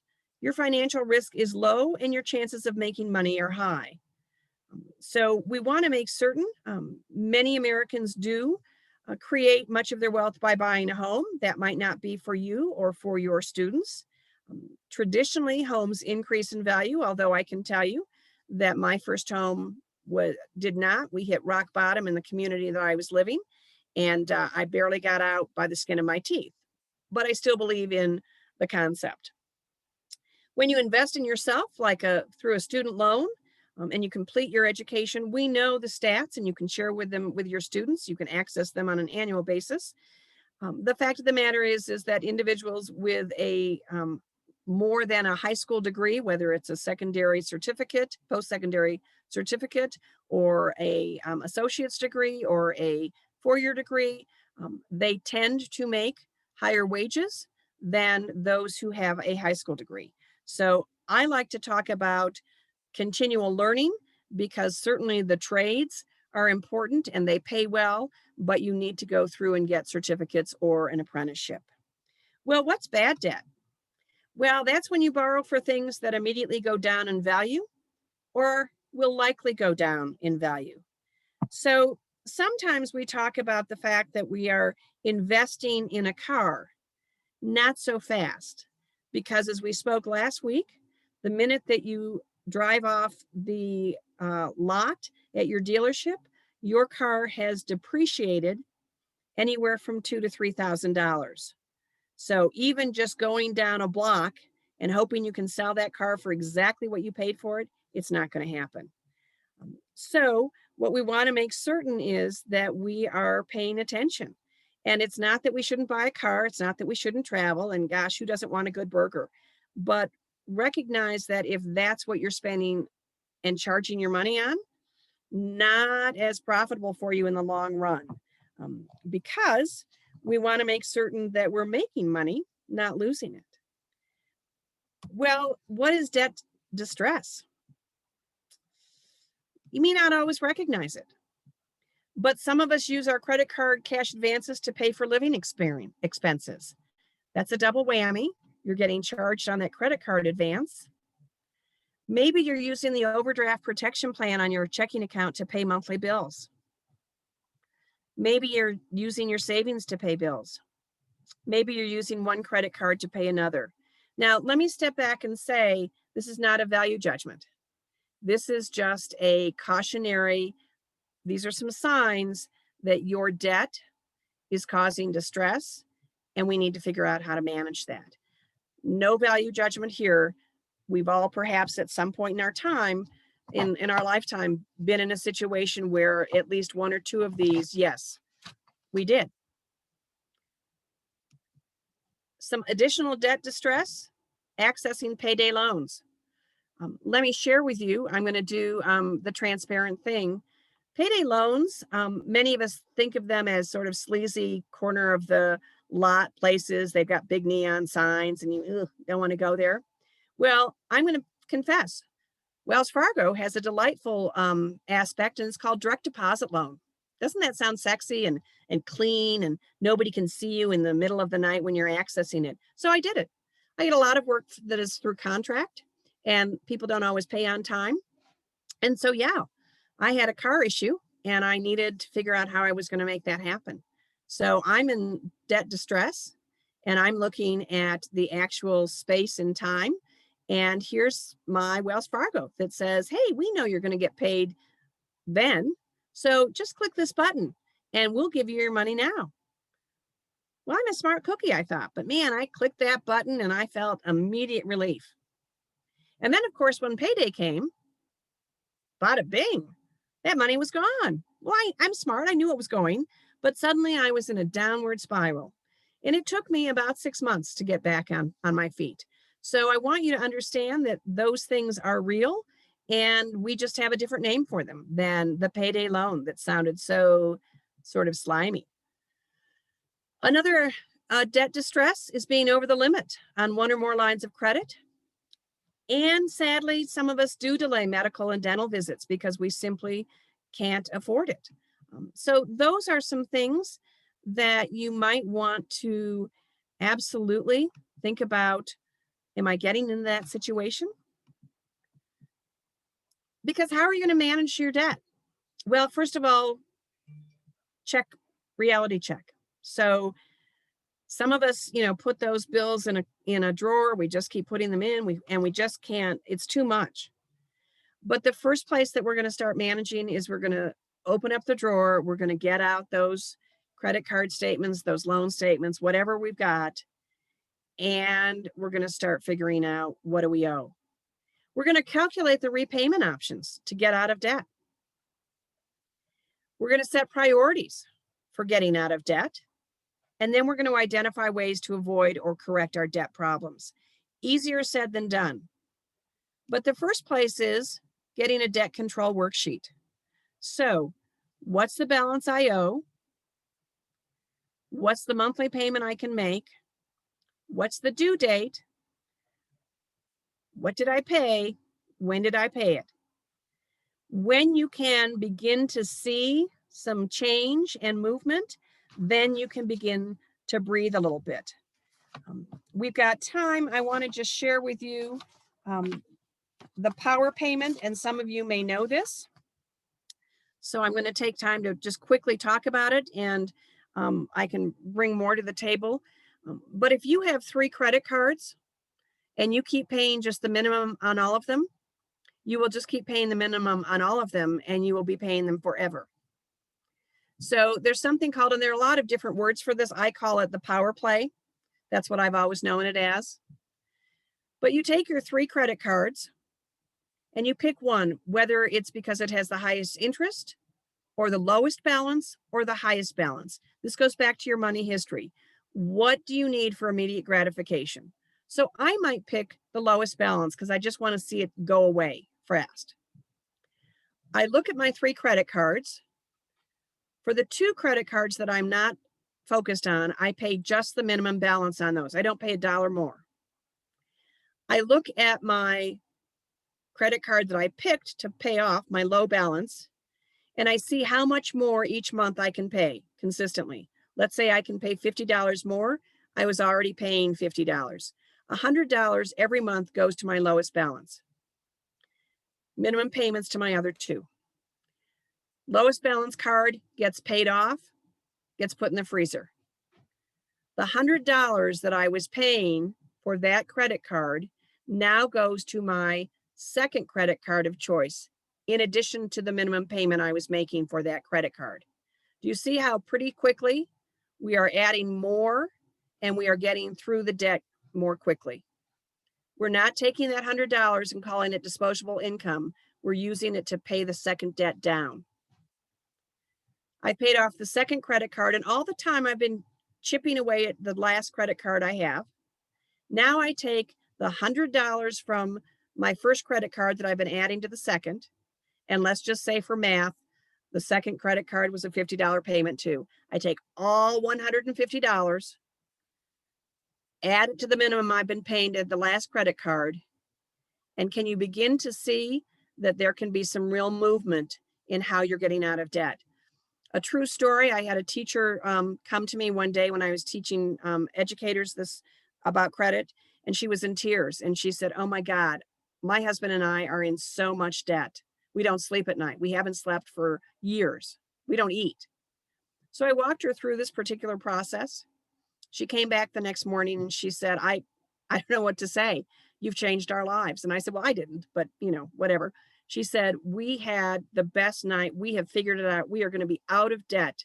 your financial risk is low and your chances of making money are high. So we want to make certain, many Americans do create much of their wealth by buying a home. That might not be for you or for your students. Traditionally, homes increase in value, although I can tell you that my first home did not. We hit rock bottom in the community that I was living, and I barely got out by the skin of my teeth. But I still believe in the concept. When you invest in yourself, like through a student loan, and you complete your education, we know the stats, and you can share with them with your students. You can access them on an annual basis. The fact of the matter is that individuals with a more than a high school degree, whether it's a secondary certificate, post-secondary certificate, or a associate's degree, or a 4-year degree, they tend to make higher wages than those who have a high school degree. So I like to talk about continual learning, because certainly the trades are important and they pay well, but you need to go through and get certificates or an apprenticeship. Well, what's bad debt? Well, that's when you borrow for things that immediately go down in value or will likely go down in value. So sometimes we talk about the fact that we are investing in a car. Not so fast, because as we spoke last week, the minute that you drive off the lot at your dealership, your car has depreciated anywhere from $2,000 to $3,000. So even just going down a block and hoping you can sell that car for exactly what you paid for it, it's not going to happen. So what we want to make certain is that we are paying attention. And it's not that we shouldn't buy a car. It's not that we shouldn't travel. And gosh, who doesn't want a good burger? But recognize that if that's what you're spending and charging your money on, not as profitable for you in the long run, because we want to make certain that we're making money, not losing it. Well, what is debt distress? You may not always recognize it, but some of us use our credit card cash advances to pay for living expenses. That's a double whammy. You're getting charged on that credit card advance. Maybe you're using the overdraft protection plan on your checking account to pay monthly bills. Maybe you're using your savings to pay bills. Maybe you're using one credit card to pay another. Now, let me step back and say This is not a value judgment. This is just a cautionary. These are some signs that your debt is causing distress, and we need to figure out how to manage that. No value judgment here. We've all perhaps at some point in our time, in our lifetime, been in a situation where at least one or two of these, yes, we did. Some additional debt distress, accessing payday loans. Let me share with you, I'm going to do the transparent thing. Payday loans, many of us think of them as sort of sleazy corner of the lot places. They've got big neon signs and you don't want to go there. Well, I'm going to confess, Wells Fargo has a delightful aspect, and it's called direct deposit loan. Doesn't that sound sexy and clean, and nobody can see you in the middle of the night when you're accessing it? So I did it. I get a lot of work that is through contract, and people don't always pay on time. And so, yeah, I had a car issue and I needed to figure out how I was going to make that happen. So I'm in debt distress, and I'm looking at the actual space and time. And here's my Wells Fargo that says, hey, we know you're going to get paid then. So just click this button and we'll give you your money now. Well, I'm a smart cookie, I thought, but man, I clicked that button and I felt immediate relief. And then, of course, when payday came, bada bing, that money was gone. Well, I'm smart. I knew it was going, but suddenly I was in a downward spiral. And it took me about 6 months to get back on my feet. So I want you to understand that those things are real, and we just have a different name for them than the payday loan that sounded so sort of slimy. Another debt distress is being over the limit on one or more lines of credit. And sadly, some of us do delay medical and dental visits because we simply can't afford it. So those are some things that you might want to absolutely think about. Am I getting in that situation? Because how are you going to manage your debt? Well, first of all, reality check. So some of us, put those bills in a drawer. We just keep putting them in. We just can't. It's too much. But the first place that we're going to start managing is we're going to open up the drawer. We're going to get out those credit card statements, those loan statements, whatever we've got. And we're going to start figuring out, what do we owe? We're going to calculate the repayment options to get out of debt. We're going to set priorities for getting out of debt. And then we're going to identify ways to avoid or correct our debt problems. Easier said than done. But the first place is getting a debt control worksheet. So, what's the balance I owe? What's the monthly payment I can make? What's the due date? What did I pay? When did I pay it? When you can begin to see some change and movement, then you can begin to breathe a little bit. We've got time. I want to just share with you the power payment, and some of you may know this. So I'm going to take time to just quickly talk about it, and I can bring more to the table. But if you have 3 credit cards and you keep paying just the minimum on all of them, you will just keep paying the minimum on all of them, and you will be paying them forever. So there's something called, and there are a lot of different words for this. I call it the power play. That's what I've always known it as. But you take your 3 credit cards and you pick one, whether it's because it has the highest interest or the lowest balance or the highest balance. This goes back to your money history. What do you need for immediate gratification? So I might pick the lowest balance because I just want to see it go away fast. I look at my 3 credit cards. For the 2 credit cards that I'm not focused on, I pay just the minimum balance on those. I don't pay $1 more. I look at my credit card that I picked to pay off my low balance, and I see how much more each month I can pay consistently. Let's say I can pay $50 more. I was already paying $50. $100 every month goes to my lowest balance. Minimum payments to my other 2. Lowest balance card gets paid off, gets put in the freezer. The $100 that I was paying for that credit card now goes to my second credit card of choice, in addition to the minimum payment I was making for that credit card. Do you see how pretty quickly we are adding more and we are getting through the debt more quickly? We're not taking that $100 and calling it disposable income. We're using it to pay the second debt down. I paid off the second credit card, and all the time I've been chipping away at the last credit card I have. Now I take the $100 from my first credit card that I've been adding to the second, and let's just say for math, the second credit card was a $50 payment too. I take all $150, add it to the minimum I've been paying at the last credit card, and can you begin to see that there can be some real movement in how you're getting out of debt? A true story, I had a teacher come to me one day when I was teaching educators this about credit, and she was in tears, and she said, "Oh my God, my husband and I are in so much debt. We don't sleep at night. We haven't slept for years. We don't eat." So I walked her through this particular process. She came back the next morning and she said, I don't know what to say. You've changed our lives. And I said, well, I didn't, but whatever. She said, we had the best night. We have figured it out. We are going to be out of debt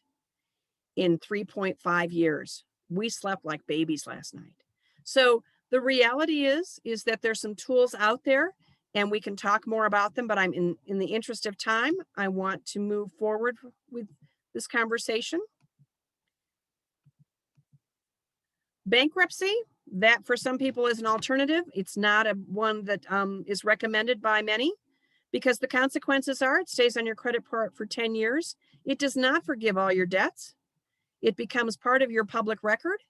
in 3.5 years. We slept like babies last night. So the reality is that there's some tools out there and we can talk more about them, but I'm in the interest of time, I want to move forward with this conversation. Bankruptcy, that for some people is an alternative. It's not a one that is recommended by many, because the consequences are it stays on your credit report for 10 years. It does not forgive all your debts. It becomes part of your public record,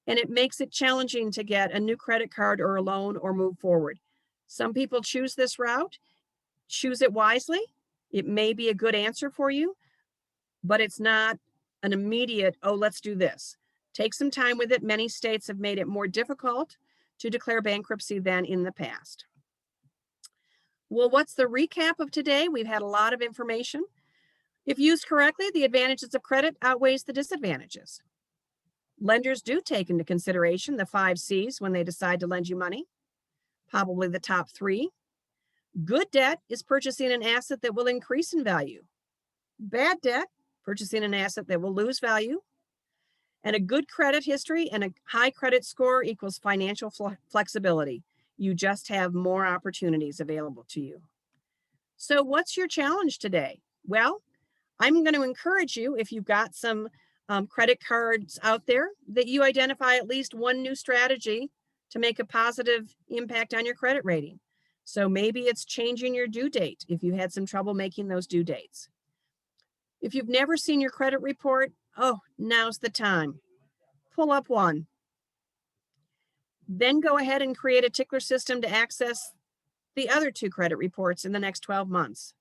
and it makes it challenging to get a new credit card or a loan or move forward. Some people choose this route, choose it wisely. It may be a good answer for you, but it's not an immediate, oh, let's do this. Take some time with it. Many states have made it more difficult to declare bankruptcy than in the past. Well, what's the recap of today? We've had a lot of information. If used correctly, the advantages of credit outweighs the disadvantages. Lenders do take into consideration the 5 C's when they decide to lend you money, probably the top 3. Good debt is purchasing an asset that will increase in value. Bad debt, purchasing an asset that will lose value. And a good credit history and a high credit score equals financial flexibility. You just have more opportunities available to you. So what's your challenge today? Well, I'm going to encourage you, if you've got some credit cards out there, that you identify at least one new strategy to make a positive impact on your credit rating. So maybe it's changing your due date if you had some trouble making those due dates. If you've never seen your credit report, oh, now's the time. Pull up one. Then go ahead and create a tickler system to access the other 2 credit reports in the next 12 months.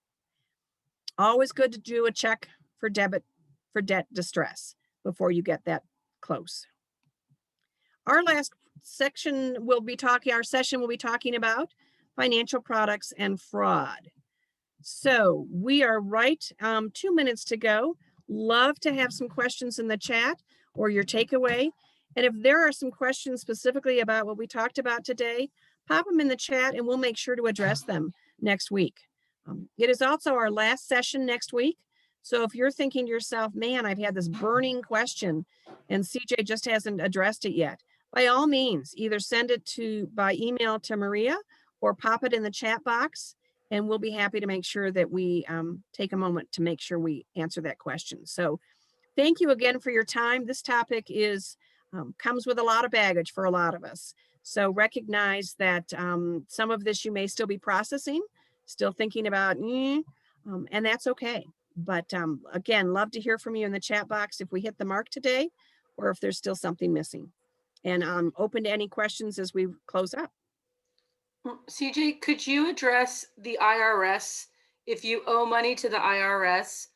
Always good to do a check for debt distress before you get that close. Our last section our session will be talking about financial products and fraud. So we are right 2 minutes to go. Love to have some questions in the chat or your takeaway. And if there are some questions specifically about what we talked about today, pop them in the chat and we'll make sure to address them next week. It is also our last session next week. So if you're thinking to yourself, man, I've had this burning question and CJ just hasn't addressed it yet, by all means, either send it by email to Maria or pop it in the chat box, and we'll be happy to make sure that we take a moment to make sure we answer that question. So thank you again for your time. This topic comes with a lot of baggage for a lot of us. So recognize that some of this you may still be processing, still thinking about, and that's okay. But again, love to hear from you in the chat box if we hit the mark today, or if there's still something missing. And I'm open to any questions as we close up. CJ, could you address the IRS? If you owe money to the IRS,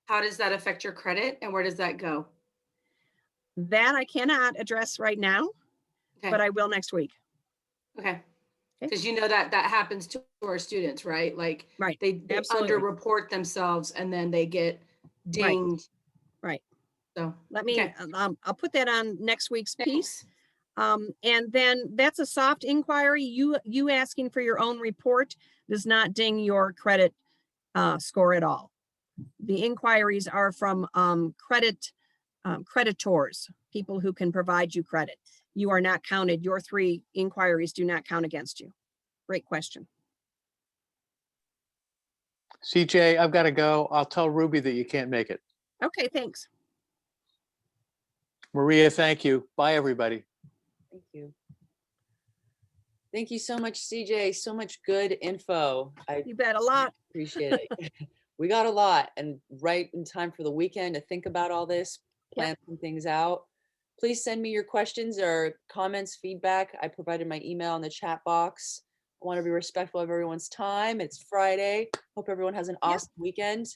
how does that affect your credit and where does that go? That I cannot address right now, Okay. but I will next week. Okay. Because that happens to our students, right? Like right. they underreport themselves and then they get dinged. Right. So let me, I'll put that on next week's piece. And then that's a soft inquiry. You asking for your own report does not ding your credit score at all. The inquiries are from creditors, people who can provide you credit. You are not counted. Your 3 inquiries do not count against you. Great question. CJ, I've got to go. I'll tell Ruby that you can't make it. Okay, thanks. Maria, thank you. Bye, everybody. Thank you. Thank you so much, CJ. So much good info. I You bet, a lot. appreciate it. We got a lot, and right in time for the weekend to think about all this, plan some things out. Please send me your questions or comments, feedback. I provided my email in the chat box. I want to be respectful of everyone's time. It's Friday. Hope everyone has an awesome weekend.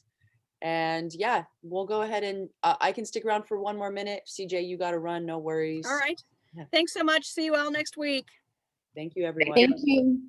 And yeah, we'll go ahead and I can stick around for 1 more minute. CJ, you got to run. No worries. All right. Yeah. Thanks so much. See you all next week. Thank you, everyone. Thank you.